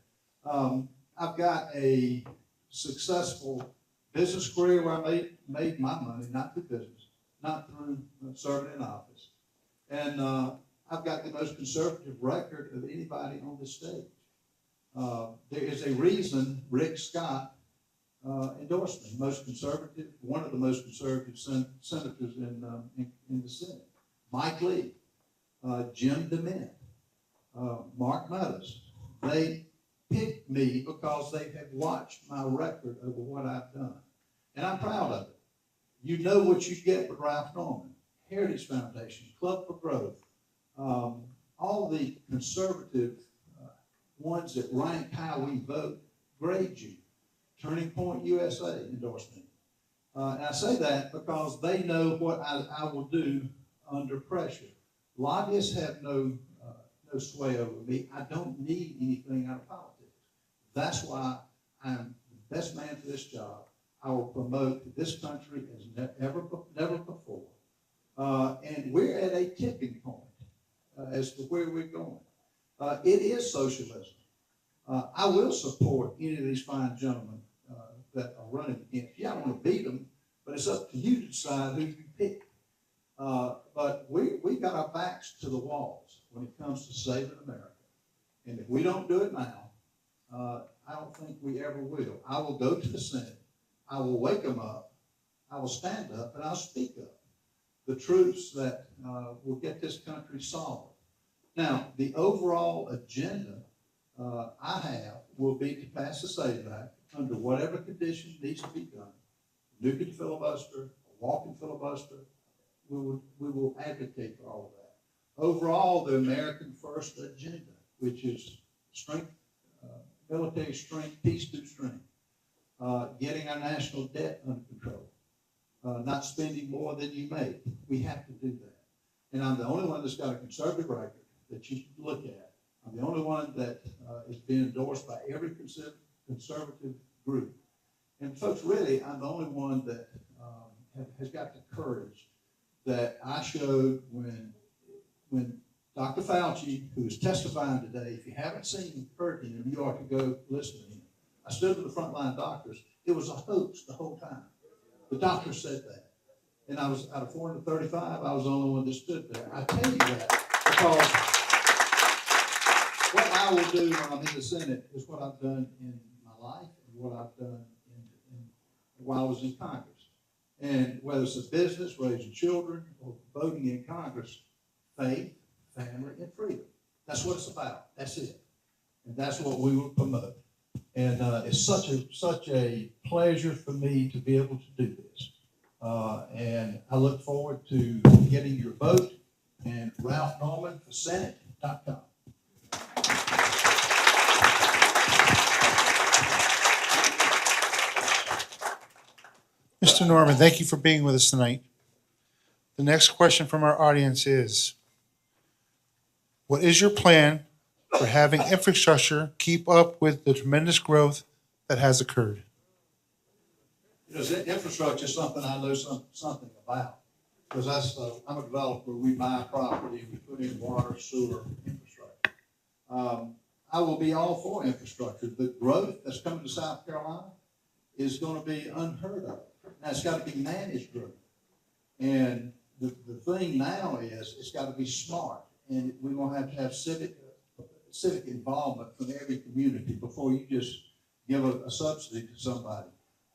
I've got a successful business career where I made my money, not through business, not through serving in office. And I've got the most conservative record of anybody on this stage. There is a reason Rick Scott endorsed me, most conservative, one of the most conservative senators in the Senate. Mike Lee, Jim DeMint, Mark Meadows. They picked me because they have watched my record over what I've done. And I'm proud of it. You know what you get with Ralph Norman, Heritage Foundation, Club for Growth, all the conservative ones that rank how we vote grade you. Turning Point USA endorsed me. And I say that because they know what I will do under pressure. Lobbyists have no sway over me. I don't need anything out of politics. That's why I'm the best man for this job. I will promote this country as never before. And we're at a tipping point as to where we're going. It is socialism. I will support any of these fine gentlemen that are running against you. I don't want to beat them, but it's up to you to decide who you pick. But we got our backs to the walls when it comes to saving America. And if we don't do it now, I don't think we ever will. I will go to the Senate. I will wake them up. I will stand up and I'll speak up the truths that will get this country solid. Now, the overall agenda I have will be to pass the SAVE Act under whatever condition needs to be done. Nuking filibuster, a walking filibuster, we will advocate for all of that. Overall, the American First agenda, which is strength, military strength, peace through strength, getting our national debt under control, not spending more than you make. We have to do that. And I'm the only one that's got a conservative record that you can look at. I'm the only one that is being endorsed by every conservative group. And folks, really, I'm the only one that has got the courage that I showed when Dr. Fauci, who is testifying today, if you haven't seen him, you ought to go listen to him. I stood with the frontline doctors. It was a hoax the whole time. The doctor said that. And I was, out of 435, I was the only one that stood there. I tell you that because what I will do when I'm in the Senate is what I've done in my life and what I've done while I was in Congress. And whether it's a business, raising children, or voting in Congress, faith, family, and freedom. That's what it's about. That's it. And that's what we will promote. And it's such a pleasure for me to be able to do this. And I look forward to getting your vote. And Ralph Norman for Senate.com. Mr. Norman, thank you for being with us tonight. The next question from our audience is, what is your plan for having infrastructure keep up with the tremendous growth that has occurred? You know, infrastructure is something I know something about. Because I'm a developer. We buy property, we put in water, sewer, infrastructure. I will be all for infrastructure. The growth that's coming to South Carolina is going to be unheard of. Now, it's got to be managed growth. And the thing now is it's got to be smart. And we're going to have civic involvement from every community before you just give a subsidy to somebody.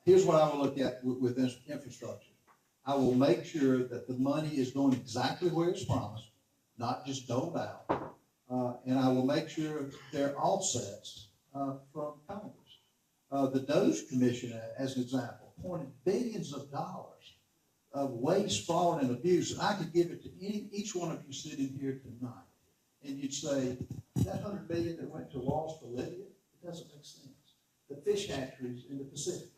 Here's what I will look at with infrastructure. I will make sure that the money is going exactly where it's promised, not just doled out. And I will make sure there are offsets from Congress. The Doge Commission, as an example, pointed billions of dollars of waste, fraud, and abuse. And I could give it to each one of you sitting here tonight. And you'd say, that $100 million that went to walls for Libya, it doesn't make sense. The fish hatcheries in the Pacific,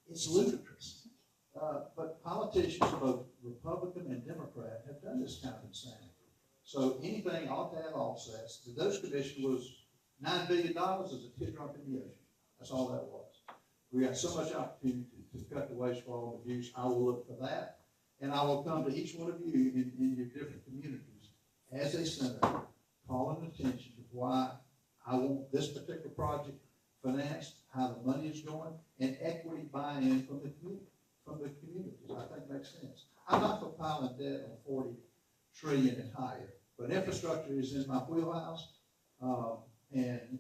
it's ludicrous. But politicians, both Republican and Democrat, have done this kind of insanity. So anything ought to have offsets. The Doge Commission was $9 billion as a teardrop in the ocean. That's all that was. We got so much opportunity to cut the waste, fraud, and abuse. I will look for that. And I will come to each one of you in your different communities as a senator, calling attention to why I want this particular project financed, how the money is going, and equity buy-in from the communities. I think makes sense. I'm not for piling debt on 40 trillion and higher, but infrastructure is in my wheelhouse, and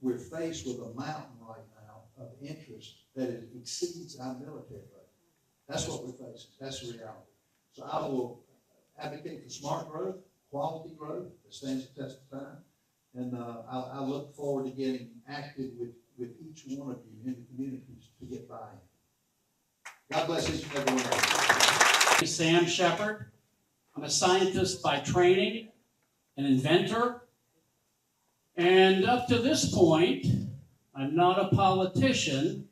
we're faced with a mountain right now of interest that exceeds our military budget. That's what we're facing. That's the reality. So I will advocate for smart growth, quality growth that stands the test of time, and I look forward to getting active with each one of you in the communities to get buy-in. God bless each and every one of you. I'm Sam Shepard. I'm a scientist by training, an inventor, and up to this point, I'm not a politician,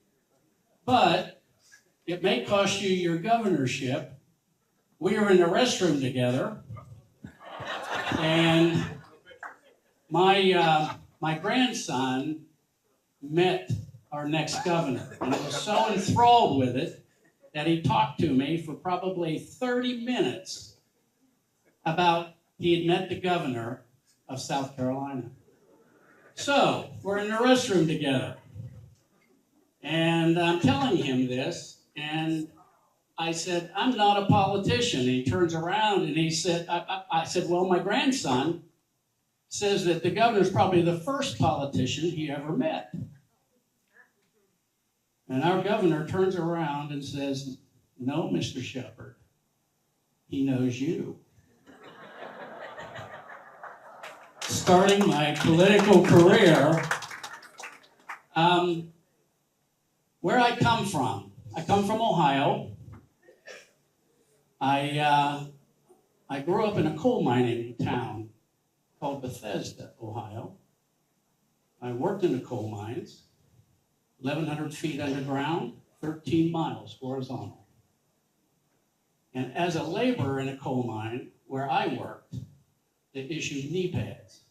but it may cost you your governorship. We were in the restroom together, and my grandson met our next governor, and he was so enthralled with it that he talked to me for probably 30 minutes about he had met the governor of South Carolina. So we're in the restroom together, and I'm telling him this, and I said, I'm not a politician. And he turns around and he said, I said, well, my grandson says that the governor's probably the first politician he ever met. And our governor turns around and says, no, Mr. Shepard, he knows you. Starting my political career, where I come from Ohio. I grew up in a coal mining town called Bethesda, Ohio. I worked in the coal mines, 1,100 feet underground, 13 miles horizontal. And as a laborer in a coal mine where I worked, they issued knee pads.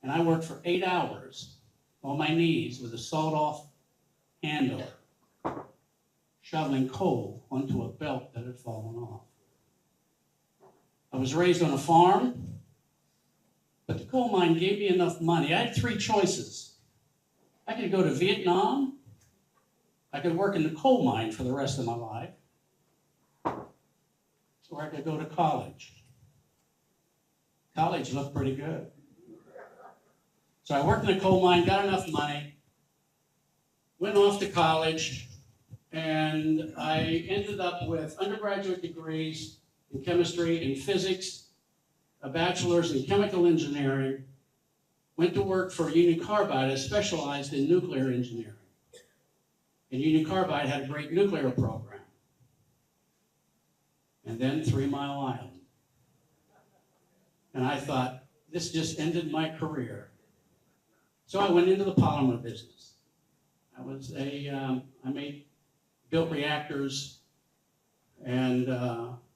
And I worked for 8 hours on my knees with a sawed-off handle, shoveling coal onto a belt that had fallen off. I was raised on a farm, but the coal mine gave me enough money. I had 3 choices. I could go to Vietnam, I could work in the coal mine for the rest of my life, or I could go to college. College looked pretty good. So I worked in the coal mine, got enough money, went off to college, and I ended up with undergraduate degrees in chemistry and physics, a bachelor's in chemical engineering, went to work for Union Carbide, specialized in nuclear engineering. And Union Carbide had a great nuclear program. And then 3 Mile Island. And I thought, this just ended my career. So I went into the polymer business. Built reactors and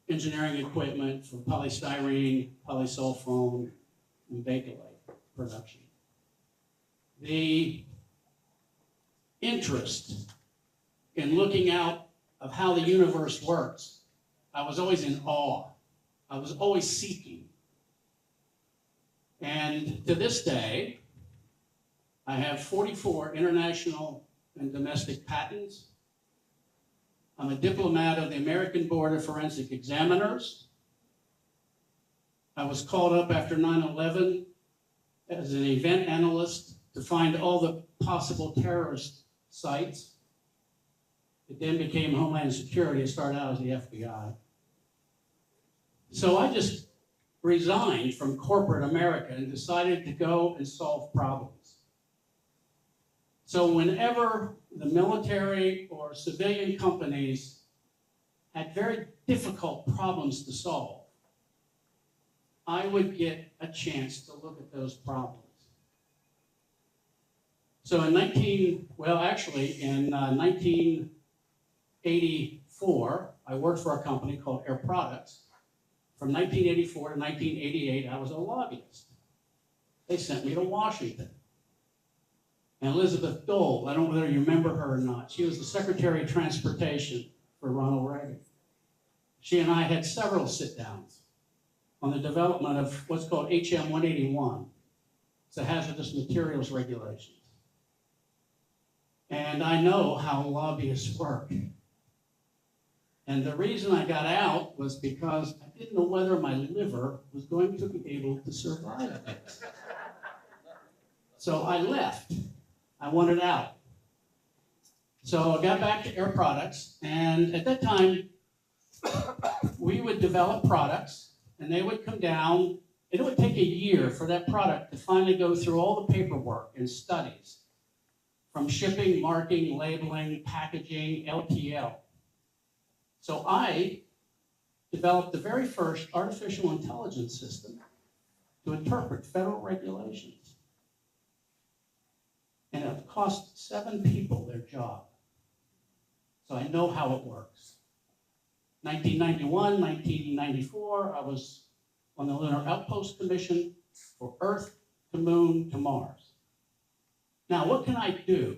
engineering equipment for polystyrene, polysulfone, and bakelite production. The interest in looking out of how the universe works, I was always in awe. I was always seeking. And to this day, I have 44 international and domestic patents. I'm a diplomat of the American Board of Forensic Examiners. I was called up after 9/11 as an event analyst to find all the possible terrorist sites. It then became Homeland Security. It started out as the FBI. So I just resigned from corporate America and decided to go and solve problems. So whenever the military or civilian companies had very difficult problems to solve, I would get a chance to look at those problems. So in 1984, I worked for a company called Air Products. From 1984 to 1988, I was a lobbyist. They sent me to Washington. And Elizabeth Dole, I don't know whether you remember her or not, she was the Secretary of Transportation for Ronald Reagan. She and I had several sit-downs on the development of what's called HM 181. It's a hazardous materials regulations. And I know how lobbyists work. And the reason I got out was because I didn't know whether my liver was going to be able to survive this. So I left. I wanted out. So I got back to Air Products, and at that time, we would develop products, and they would come down. It would take a year for that product to finally go through all the paperwork and studies, from shipping, marking, labeling, packaging, LTL. So I developed the very first artificial intelligence system to interpret federal regulations. And it cost 7 people their job. So I know how it works. 1991, 1994, I was on the Lunar Outpost Commission for Earth to Moon to Mars. Now, what can I do?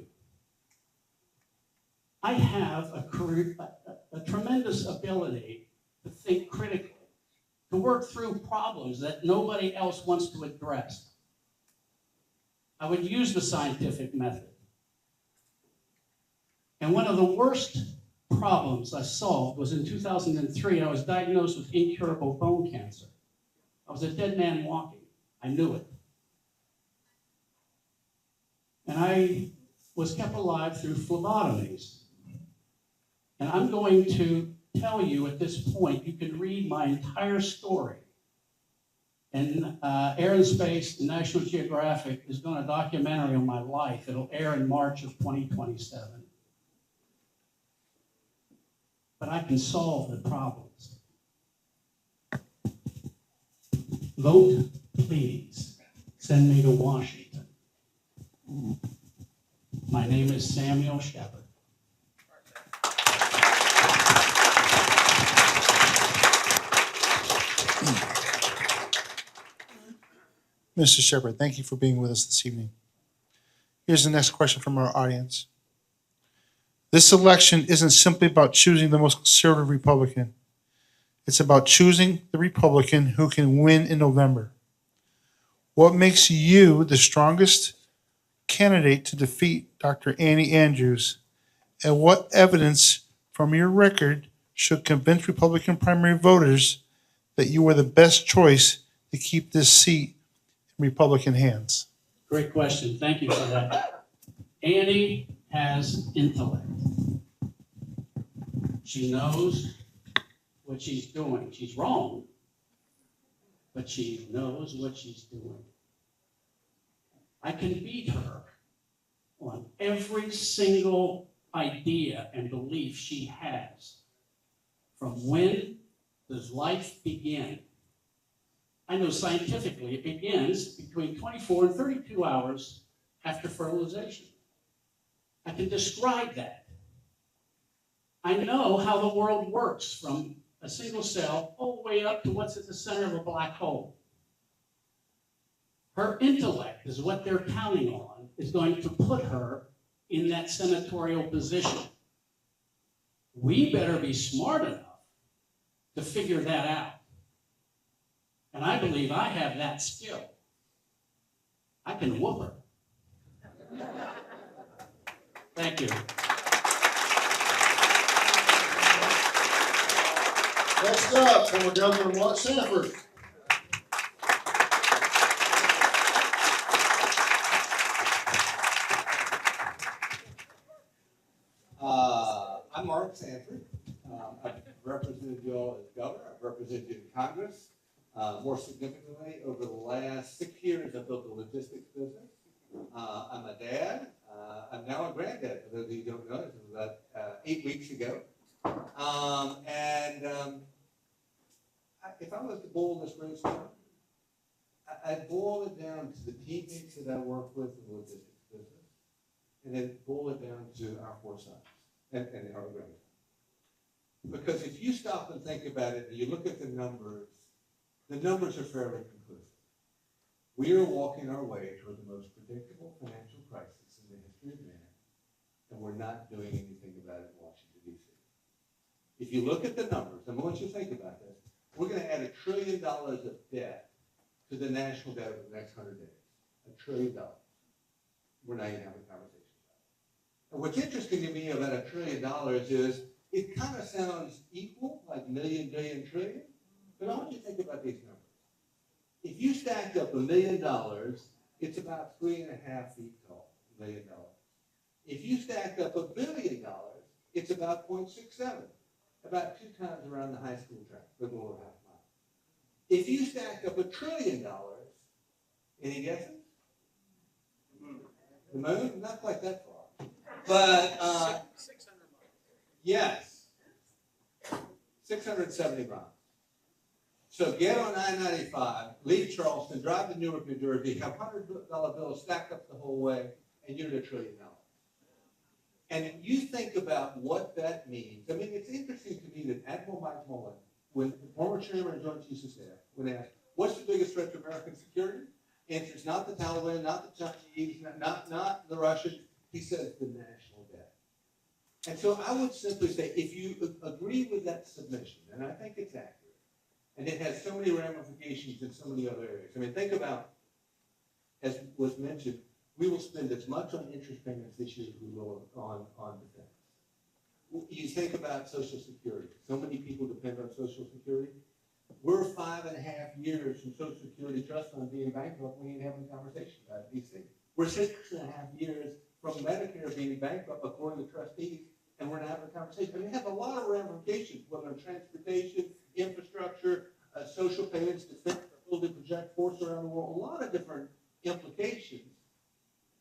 I have a tremendous ability to think critically, to work through problems that nobody else wants to address. I would use the scientific method. And one of the worst problems I solved was in 2003. I was diagnosed with incurable bone cancer. I was a dead man walking. I knew it. And I was kept alive through phlebotomies. And I'm going to tell you at this point, you can read my entire story. And Air and Space, National Geographic is doing a documentary on my life. It'll air in March of 2027. But I can solve the problems. Vote, please. Send me to Washington. My name is Samuel Shepard. Mr. Shepard, thank you for being with us this evening. Here's the next question from our audience. This election isn't simply about choosing the most conservative Republican. It's about choosing the Republican who can win in November. What makes you the strongest candidate to defeat Dr. Annie Andrews, and what evidence from your record should convince Republican primary voters that you are the best choice to keep this seat in Republican hands? Great question. Thank you for that. Annie has intellect. She knows what she's doing. She's wrong, but she knows what she's doing. I can beat her on every single idea and belief she has. From when does life begin? I know scientifically it begins between 24 and 32 hours after fertilization. I can describe that. I know how the world works from a single cell all the way up to what's at the center of a black hole. Her intellect is what they're counting on, is going to put her in that senatorial position. We better be smart enough to figure that out. And I believe I have that skill. I can whoop her. Thank you. Next up, former Governor Mark Sanford. I'm Mark Sanford. I've represented you all as governor. I've represented you in Congress. More significantly, over the last 6 years, I've built a logistics business. I'm a dad. I'm now a granddad, for those of you who don't know. This was about 8 weeks ago. If I was to boil this race down, I'd boil it down to the teammates that I work with in the logistics business, and then boil it down to our 4 sons and our grandsons. Because if you stop and think about it, and you look at the numbers are fairly conclusive. We are walking our way toward the most predictable financial crisis in the history of man, and we're not doing anything about it in Washington, D.C. If you look at the numbers, and I want you to think about this, we're going to add $1 trillion of debt to the national debt over the next 100 days. $1 trillion. We're not even having a conversation about it. And what's interesting to me about $1 trillion is it kind of sounds equal, like million, billion, trillion. But I want you to think about these numbers. If you stacked up $1 million, it's about 3.5 feet tall, $1 million. If you stacked up $1 billion, it's about 0.67, about 2 times around the high school track, a little over half a mile. If you stacked up $1 trillion, any guesses? The moon? Not quite that far. But, yes, 670 miles. So get on I-95, leave Charleston, drive to Newark, New Jersey, have $100 bills stacked up the whole way, and you're at $1 trillion. And you think about what that means. I mean, it's interesting to me that Admiral Mike Mullen, when the former chairman of Joint Chiefs of Staff, when asked, what's the biggest threat to American security? Answer is not the Taliban, not the Chinese, not the Russians. He says the national debt. And so I would simply say, if you agree with that submission, and I think it's accurate, and it has so many ramifications in so many other areas. I mean, think about, as was mentioned, we will spend as much on interest payments this year as we will on defense. You think about Social Security. So many people depend on Social Security. We're 5.5 years from Social Security Trust Fund being bankrupt. We ain't having a conversation about it, DC. We're 6.5 years from Medicare being bankrupt according to trustees, and we're not having a conversation. I mean, it has a lot of ramifications, whether in transportation, infrastructure, social payments, defense, ability to project force around the world, a lot of different implications.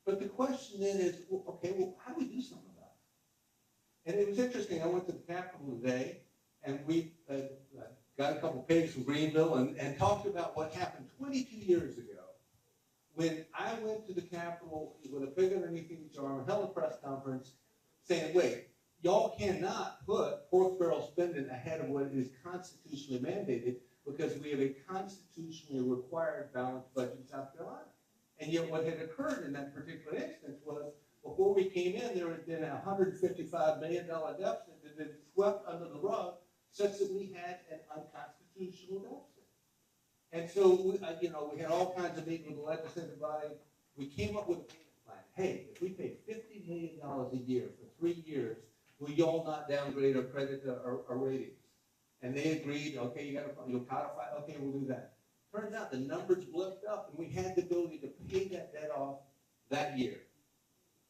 But the question then is, okay, well, how do we do something about it? And it was interesting. I went to the Capitol today, and we got a couple pigs from Greenville and talked about what happened 22 years ago when I went to the Capitol with a pig underneath each arm and held a press conference saying, wait, y'all cannot put pork barrel spending ahead of what is constitutionally mandated because we have a constitutionally required balanced budget in South Carolina. And yet what had occurred in that particular instance was before we came in, there had been a $155 million deficit that had been swept under the rug such that we had an unconstitutional deficit. And so, we had all kinds of meetings with the legislative body. We came up with a payment plan. Hey, if we pay $50 million a year for 3 years, will y'all not downgrade our credit or ratings? And they agreed, okay, you'll codify, okay, we'll do that. Turns out the numbers blipped up and we had the ability to pay that debt off that year.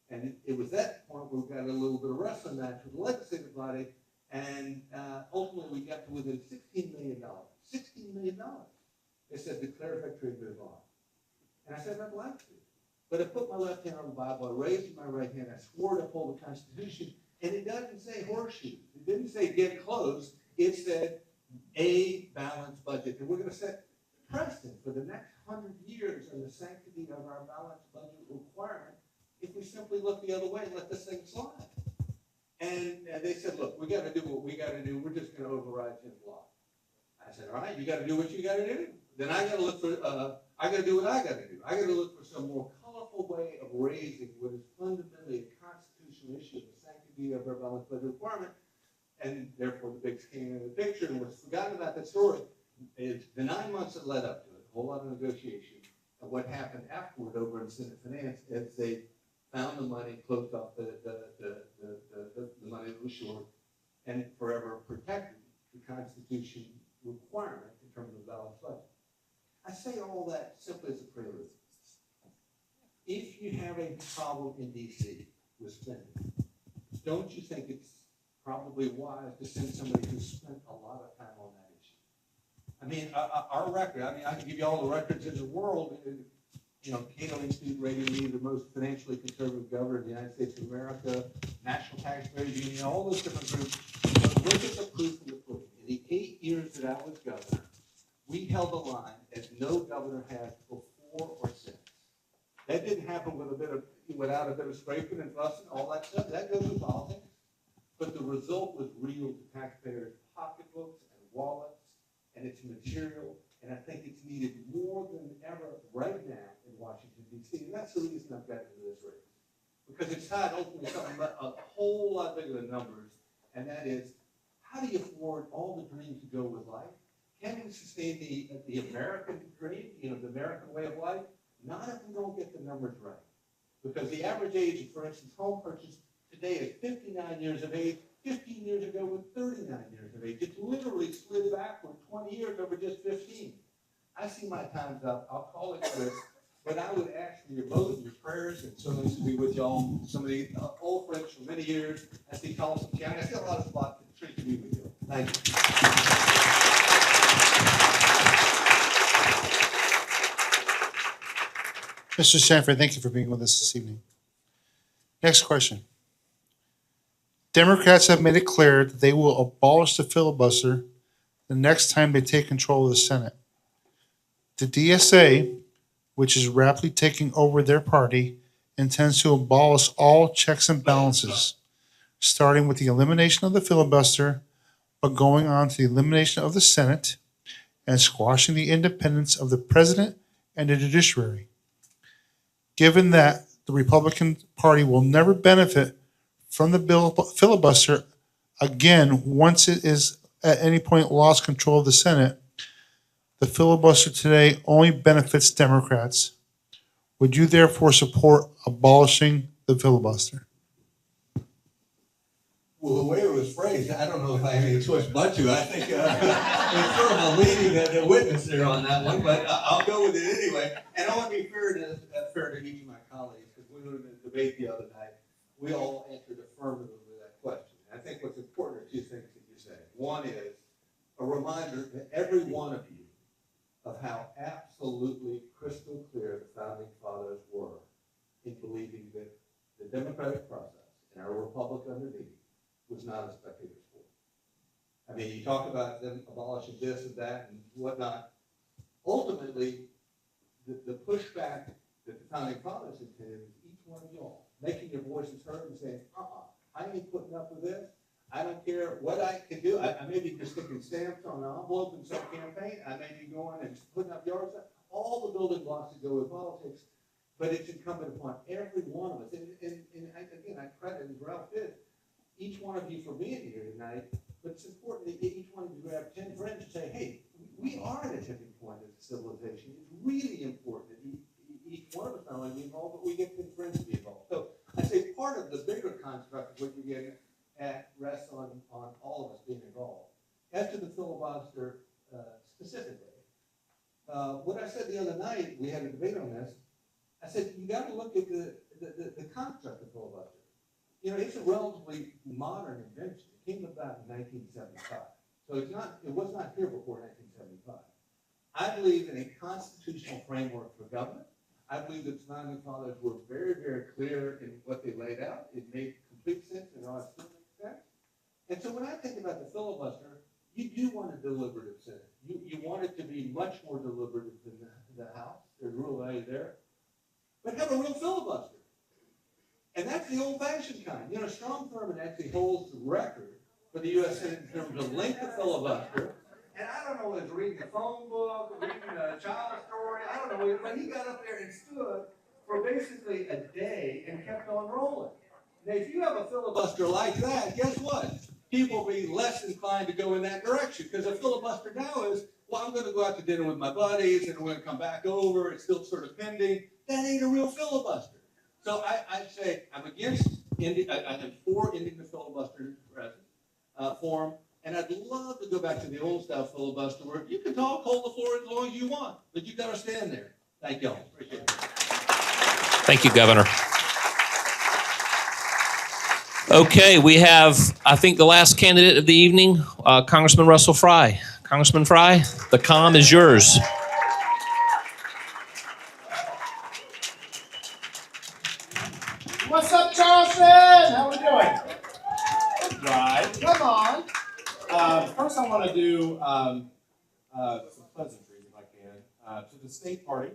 And it was that point where we got a little bit of wrestling match with the legislative body, and ultimately we got to within $16 million. $16 million. They said declare victory and move on. And I said I'd like to. But I put my left hand on the Bible, I raised my right hand, I swore to uphold the Constitution, and it doesn't say horseshoe. It didn't say get close. It said a balanced budget. And we're going to set precedent for the next 100 years on the sanctity of our balanced budget requirement if we simply look the other way and let this thing slide. And they said, look, we got to do what we got to do. We're just going to override Jim's law. I said, all right, you got to do what you got to do. Then I got to look for, I got to do what I got to do. I got to look for some more colorful way of raising what is fundamentally a constitutional issue, the sanctity of our balanced budget requirement. And therefore, the big came into the picture. And what's forgotten about that story is the 9 months that led up to it, a whole lot of negotiation, and what happened afterward over in Senate Finance is they found the money, closed off the money that was short, and forever protected the Constitution requirement in terms of balanced budget. I say all that simply as a prelude. If you have a problem in D.C. with spending, don't you think it's probably wise to send somebody who spent a lot of time on that issue? I mean, our record, I can give you all the records in the world. Cato Institute rated me the most financially conservative governor in the United States of America, National Taxpayers Union, all those different groups. But look at the proof in the pudding. In the 8 years that I was governor, we held a line as no governor has before or since. That didn't happen without a bit of scraping and fussing, all that stuff. That goes with politics. But the result was real to taxpayers' pocketbooks and wallets, and it's material. And I think it's needed more than ever right now in Washington, D.C. And that's the reason I've gotten into this race. Because it's tied ultimately to something a whole lot bigger than numbers, and that is, how do you afford all the dreams that go with life? Can we sustain the American dream, the American way of life? Not if we don't get the numbers right. Because the average age of, for instance, home purchase today is 59 years of age. 15 years ago was 39 years of age. It's literally slid backward 20 years over just 15. I see my time's up. I'll call it quits. But I would ask for your vote and your prayers, and so nice to be with y'all. Some of the old friends for many years. I see Charleston County. I see a lot of spots. It's great to be with you. Thank you. Mr. Sanford, thank you for being with us this evening. Next question. Democrats have made it clear that they will abolish the filibuster the next time they take control of the Senate. The DSA, which is rapidly taking over their party, intends to abolish all checks and balances starting with the elimination of the filibuster, but going on to the elimination of the Senate and squashing the independence of the president and the judiciary. Given that the Republican Party will never benefit from the filibuster again once it is at any point lost control of the Senate, the filibuster today only benefits Democrats. Would you therefore support abolishing the filibuster? Well, the way it was phrased, I don't know if I have any choice but to. I think it's sort of a leading the witness there on that one, but I'll go with it anyway. And I want to be fair to each of my colleagues, because we were in a debate the other night. We all answered affirmatively to that question. I think what's important are two things that you say. One is a reminder to every one of you of how absolutely crystal clear the founding fathers were in believing that the democratic process and our republic underneath was not a spectator sport. I mean, you talk about them abolishing this and that and whatnot. Ultimately, the pushback that the founding fathers intended was each one of y'all making your voices heard and saying, I ain't putting up with this. I don't care what I can do. I may be just sticking stamps on an envelope in some campaign. I may be going and putting up yard signs. All the building blocks that go with politics, but it's incumbent upon every one of us. And again, I credit, as Ralph did, each one of you for being here tonight, but it's important that each one of you grab 10 friends and say, hey, we are at a tipping point as a civilization. It's really important that each one of us not only be involved, but we get 10 friends to be involved. So I say part of the bigger construct of what you're getting at rests on all of us being involved. As to the filibuster specifically, what I said the other night, we had a debate on this, I said, you got to look at the construct of filibuster. You know, it's a relatively modern invention. It came about in 1975. So it was not here before 1975. I believe in a constitutional framework for government. I believe that the founding fathers were very, very clear in what they laid out. It made complete sense and all still makes sense. And so when I think about the filibuster, you do want a deliberative Senate. You want it to be much more deliberative than the House. There's real value there. But have a real filibuster. And that's the old-fashioned kind. You know, Strom Thurmond actually holds the record for the U.S. Senate in terms of length of filibuster. And I don't know whether it's reading a phone book or reading a child story. I don't know. But he got up there and stood for basically a day and kept on rolling. Now, if you have a filibuster like that, guess what? People will be less inclined to go in that direction. Because a filibuster now is, well, I'm going to go out to dinner with my buddies and we're going to come back over. It's still sort of pending. That ain't a real filibuster. So I say I'm against ending. I am for ending the filibuster form, and I'd love to go back to the old style filibuster where you can talk, hold the floor as long as you want, but you got to stand there. Thank y'all. Appreciate it. Thank you, Governor. Okay, we have, I think, the last candidate of the evening, Congressman Russell Fry. Congressman Fry, the calm is yours. What's up, Charleston? How we doing? Right. Come on. First, I want to do some pleasantries, if I can, to the state party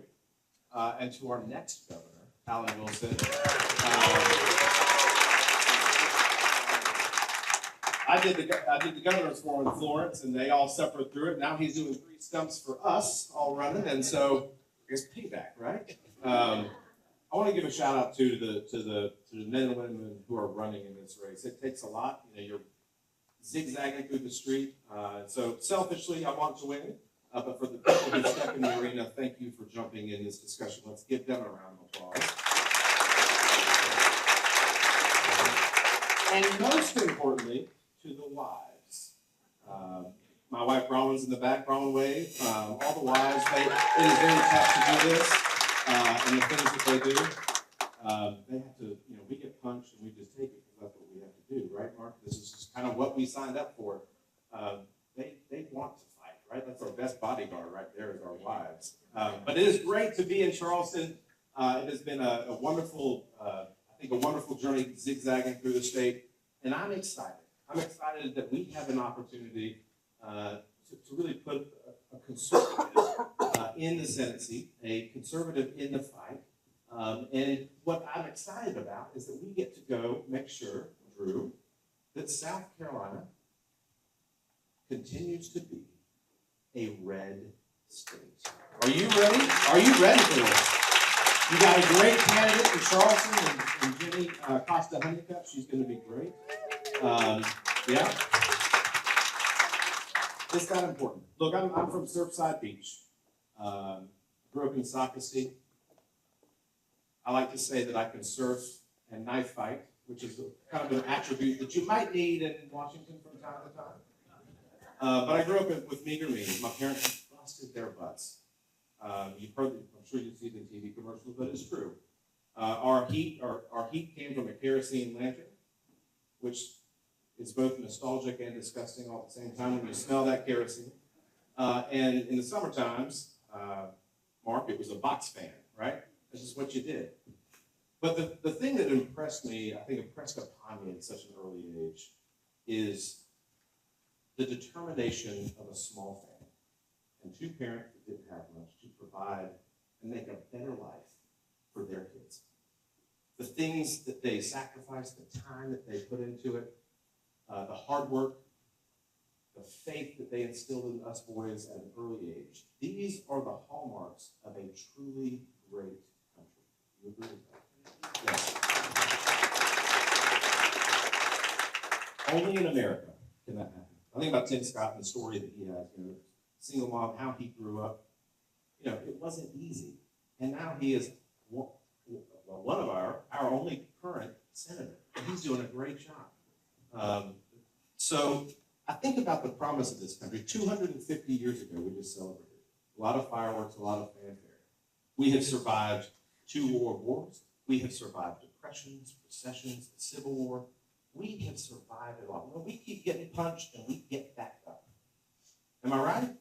and to our next governor, Alan Wilson. I did the governor's forum in Florence, and they all suffered through it. Now he's doing 3 stumps for us, all running, and so I guess payback, right? I want to give a shout out to the men and women who are running in this race. It takes a lot. You know, you're zigzagging through the street. So selfishly, I want to win. But for the people who step in the arena, thank you for jumping in this discussion. Let's give them a round of applause. And most importantly, to the wives. My wife Bronwyn's in the back. Bronwyn, wave. All the wives, it is very tough to do this. And the things that they do, they have to, you know, we get punched and we just take it because that's what we have to do, right, Mark? This is just kind of what we signed up for. They want to fight, right? That's our best bodyguard right there is our wives. But it is great to be in Charleston. It has been a wonderful, I think a wonderful journey zigzagging through the state. And I'm excited. I'm excited that we have an opportunity to really put a conservative in the Senate seat, a conservative in the fight. And what I'm excited about is that we get to go make sure, Drew, that South Carolina continues to be a red state. Are you ready? Are you ready for this? You got a great candidate in Charleston and Jenny Costa Honeycutt. She's going to be great. Yeah. It's that important. Look, I'm from Surfside Beach. Grew up in Sockasty. I like to say that I can surf and knife fight, which is kind of an attribute that you might need in Washington from time to time. But I grew up with meager means. My parents busted their butts. You've heard, I'm sure you've seen the TV commercials, but it's true. Our heat came from a kerosene lantern, which is both nostalgic and disgusting all at the same time when you smell that kerosene. And in the summer times, Mark, it was a box fan, right? This is what you did. But the thing that impressed me, I think impressed upon me at such an early age, is the determination of a small family and two parents that didn't have much to provide and make a better life for their kids. The things that they sacrificed, the time that they put into it, the hard work, the faith that they instilled in us boys at an early age. These are the hallmarks of a truly great country. You agree with that? Yes. Only in America can that happen. I think about Tim Scott and the story that he has, single mom, how he grew up. It wasn't easy. And now he is one of our only current senator. And he's doing a great job. So I think about the promise of this country. 250 years ago, we just celebrated. A lot of fireworks, a lot of fanfare. We have survived 2 world wars. We have survived depressions, recessions, the Civil War. We have survived it all. We keep getting punched and we get back up. Am I right?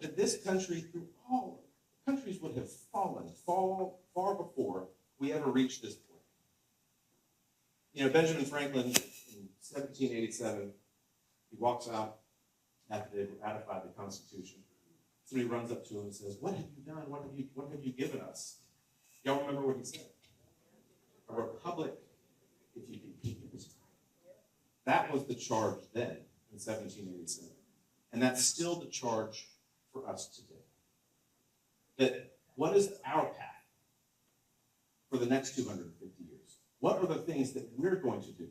That this country, through all countries, would have fallen far before we ever reached this point. Benjamin Franklin in 1787, he walks out after they ratified the Constitution. Somebody runs up to him and says, "What have you done? What have you given us?" Y'all remember what he said? "A republic, if you can keep it." That was the charge then in 1787. And that's still the charge for us today. That what is our path for the next 250 years? What are the things that we're going to do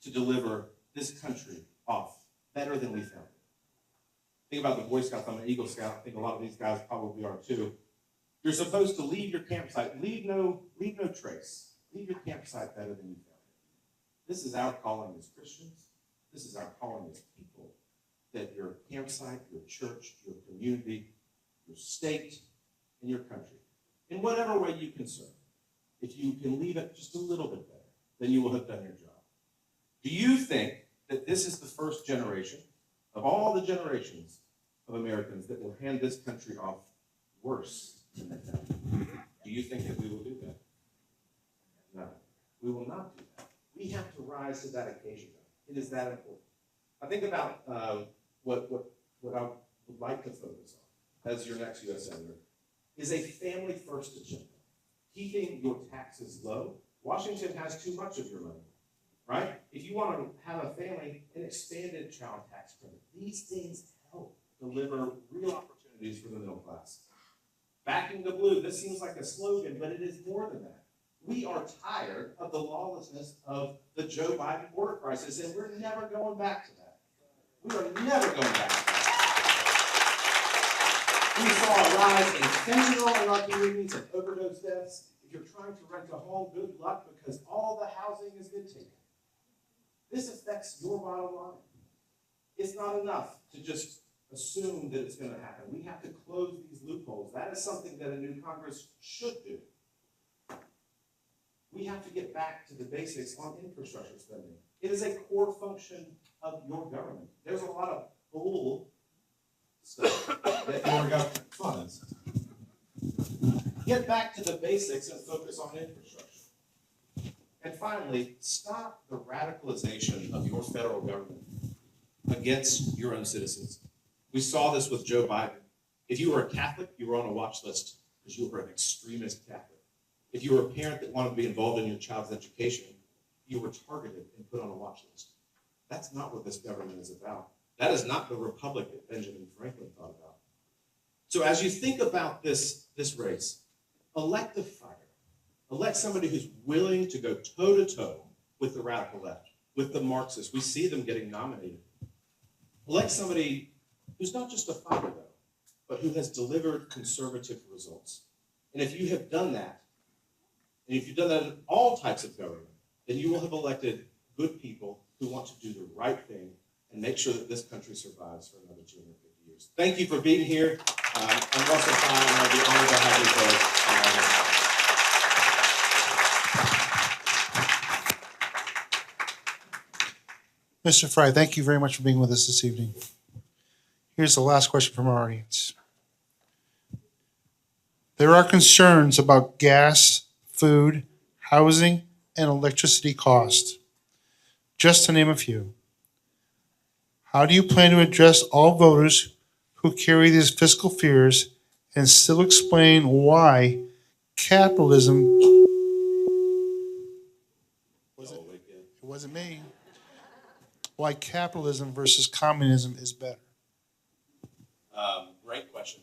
to deliver this country off better than we found it? Think about the Boy Scouts. I'm an Eagle Scout. I think a lot of these guys probably are too. You're supposed to leave your campsite, leave no trace. Leave your campsite better than you found it. This is our calling as Christians. This is our calling as people. That your campsite, your church, your community, your state, and your country, in whatever way you can serve, if you can leave it just a little bit better, then you will have done your job. Do you think that this is the first generation of all the generations of Americans that will hand this country off worse than they found it? Do you think that we will do that? No, we will not do that. We have to rise to that occasion. It is that important. I think about what I would like to focus on as your next U.S. Senator is a family-first agenda. Keeping your taxes low. Washington has too much of your money, right? If you want to have a family, an expanded child tax credit. These things help deliver real opportunities for the middle class. Backing the blue, this seems like a slogan, but it is more than that. We are tired of the lawlessness of the Joe Biden border crisis, and we're never going back to that. We are never going back to that. We saw a rise in fentanyl in our communities and overdose deaths. If you're trying to rent a home, good luck, because all the housing has been taken. This affects your bottom line. It's not enough to just assume that it's going to happen. We have to close these loopholes. That is something that a new Congress should do. We have to get back to the basics on infrastructure spending. It is a core function of your government. There's a lot of bull stuff that your government funds. Get back to the basics and focus on infrastructure. And finally, stop the radicalization of your federal government against your own citizens. We saw this with Joe Biden. If you were a Catholic, you were on a watch list because you were an extremist Catholic. If you were a parent that wanted to be involved in your child's education, you were targeted and put on a watch list. That's not what this government is about. That is not the republic that Benjamin Franklin thought about. So as you think about this race, elect a fighter. Elect somebody who's willing to go toe-to-toe with the radical left, with the Marxists. We see them getting nominated. Elect somebody who's not just a fighter, though, but who has delivered conservative results. And if you have done that, and if you've done that in all types of government, then you will have elected good people who want to do the right thing and make sure that this country survives for another 250 years. Thank you for being here. I'm Russell Fine, and I'll be honored to have you vote. Mr. Fry, thank you very much for being with us this evening. Here's the last question from our audience. There are concerns about gas, food, housing, and electricity costs, just to name a few. How do you plan to address all voters who carry these fiscal fears and still explain why capitalism... It wasn't me. Why capitalism versus communism is better? Great question.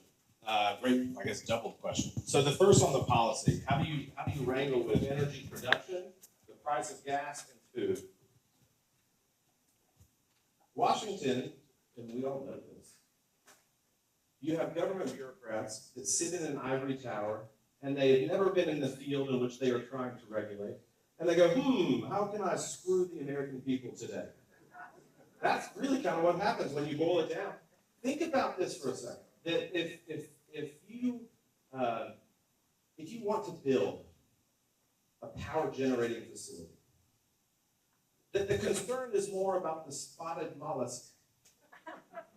Great, I guess, double question. So the first on the policy, how do you wrangle with energy production, the price of gas, and food? Washington, and we all know this, you have government bureaucrats that sit in an ivory tower, and they have never been in the field in which they are trying to regulate. And they go, how can I screw the American people today? That's really kind of what happens when you boil it down. Think about this for a second. That if you want to build a power generating facility, that the concern is more about the spotted mollusk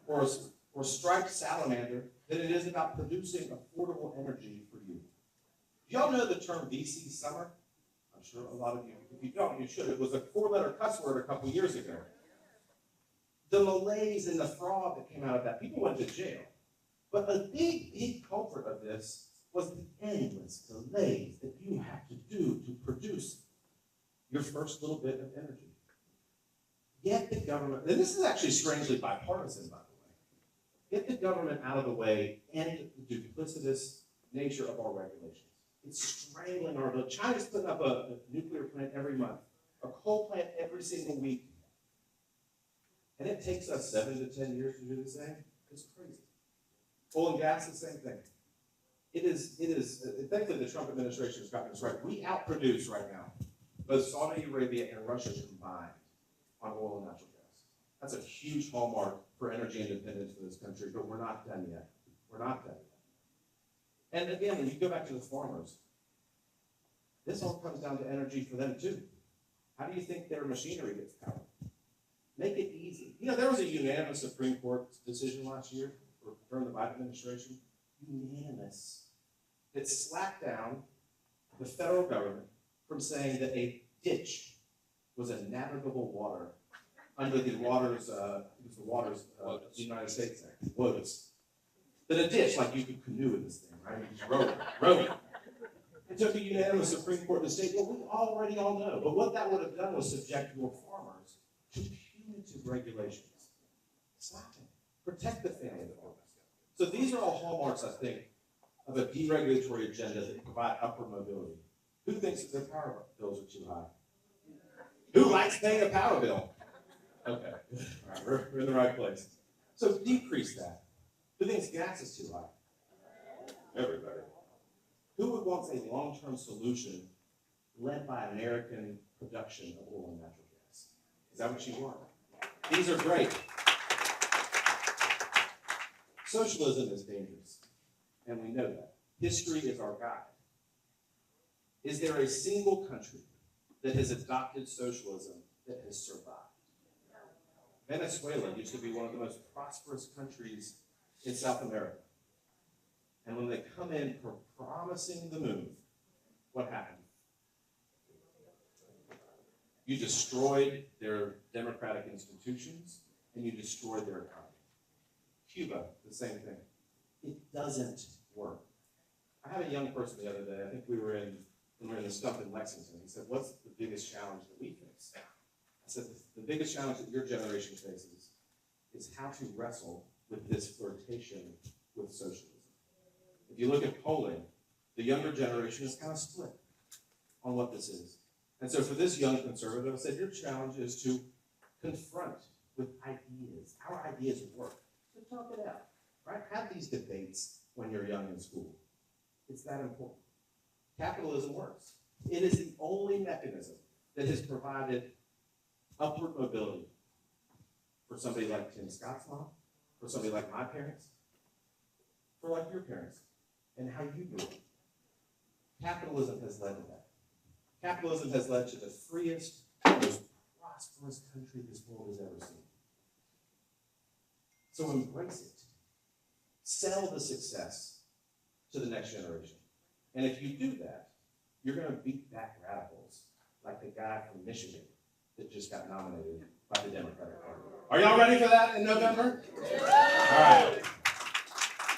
or striped salamander than it is about producing affordable energy for you. Do y'all know the term VC summer? I'm sure a lot of you, if you don't, you should. It was a 4-letter cuss word a couple years ago. The malaise and the fraud that came out of that, people went to jail. But a big culprit of this was the endless delays that you have to do to produce your first little bit of energy. Get the government, and this is actually strangely bipartisan, by the way. Get the government out of the way and the duplicitous nature of our regulations. It's strangling our ability. China's putting up a nuclear plant every month, a coal plant every single week. And it takes us 7 to 10 years to do the same. It's crazy. Oil and gas, the same thing. It is, thankfully the Trump administration has gotten this right. We outproduce right now both Saudi Arabia and Russia combined on oil and natural gas. That's a huge hallmark for energy independence for this country, but we're not done yet. We're not done yet. And again, when you go back to the farmers, this all comes down to energy for them too. How do you think their machinery gets powered? Make it easy. You know, there was a unanimous Supreme Court decision last year during the Biden administration, unanimous, that slapped down the federal government from saying that a ditch was a navigable water under the waters of the United States Act, WOTUS. That a ditch, like you could canoe in this thing, right? You just row it. It took a unanimous Supreme Court to state, well, we already all know, but what that would have done was subject your farmers to punitive regulations. Slap them. Protect the family farmers. So these are all hallmarks, I think, of a deregulatory agenda that provide upward mobility. Who thinks that their power bills are too high? Who likes paying a power bill? Okay, all right, we're in the right place. So decrease that. Who thinks gas is too high? Everybody. Who would want a long-term solution led by American production of oil and natural gas? Is that what you want? These are great. Socialism is dangerous, and we know that. History is our guide. Is there a single country that has adopted socialism that has survived? Venezuela used to be one of the most prosperous countries in South America. And when they come in for promising the moon, what happened? You destroyed their democratic institutions, and you destroyed their economy. Cuba, the same thing. It doesn't work. I had a young person the other day, I think we were in the Stump in Lexington. He said, what's the biggest challenge that we face? I said the biggest challenge that your generation faces is how to wrestle with this flirtation with socialism. If you look at polling, the younger generation is kind of split on what this is. And so for this young conservative, I said, your challenge is to confront with ideas, how ideas work. So talk it out, right? Have these debates when you're young in school. It's that important. Capitalism works. It is the only mechanism that has provided upward mobility for somebody like Tim Scott's mom, for somebody like my parents, for like your parents, and how you grew up. Capitalism has led to that. Capitalism has led to the freest, most prosperous country this world has ever seen. So embrace it. Sell the success to the next generation. And if you do that, you're going to beat back radicals like the guy from Michigan that just got nominated by the Democratic Party. Are y'all ready for that in November? All right.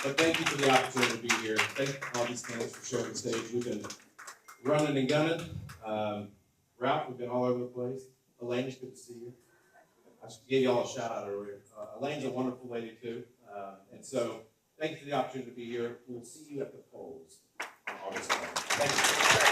But thank you for the opportunity to be here. Thank all these candidates for sharing the stage. We've been running and gunning. Ralph, we've been all over the place. Elaine, it's good to see you. I gave you all a shout out earlier. Elaine's a wonderful lady too. And so thank you for the opportunity to be here. We'll see you at the polls on August 11th. Thank you.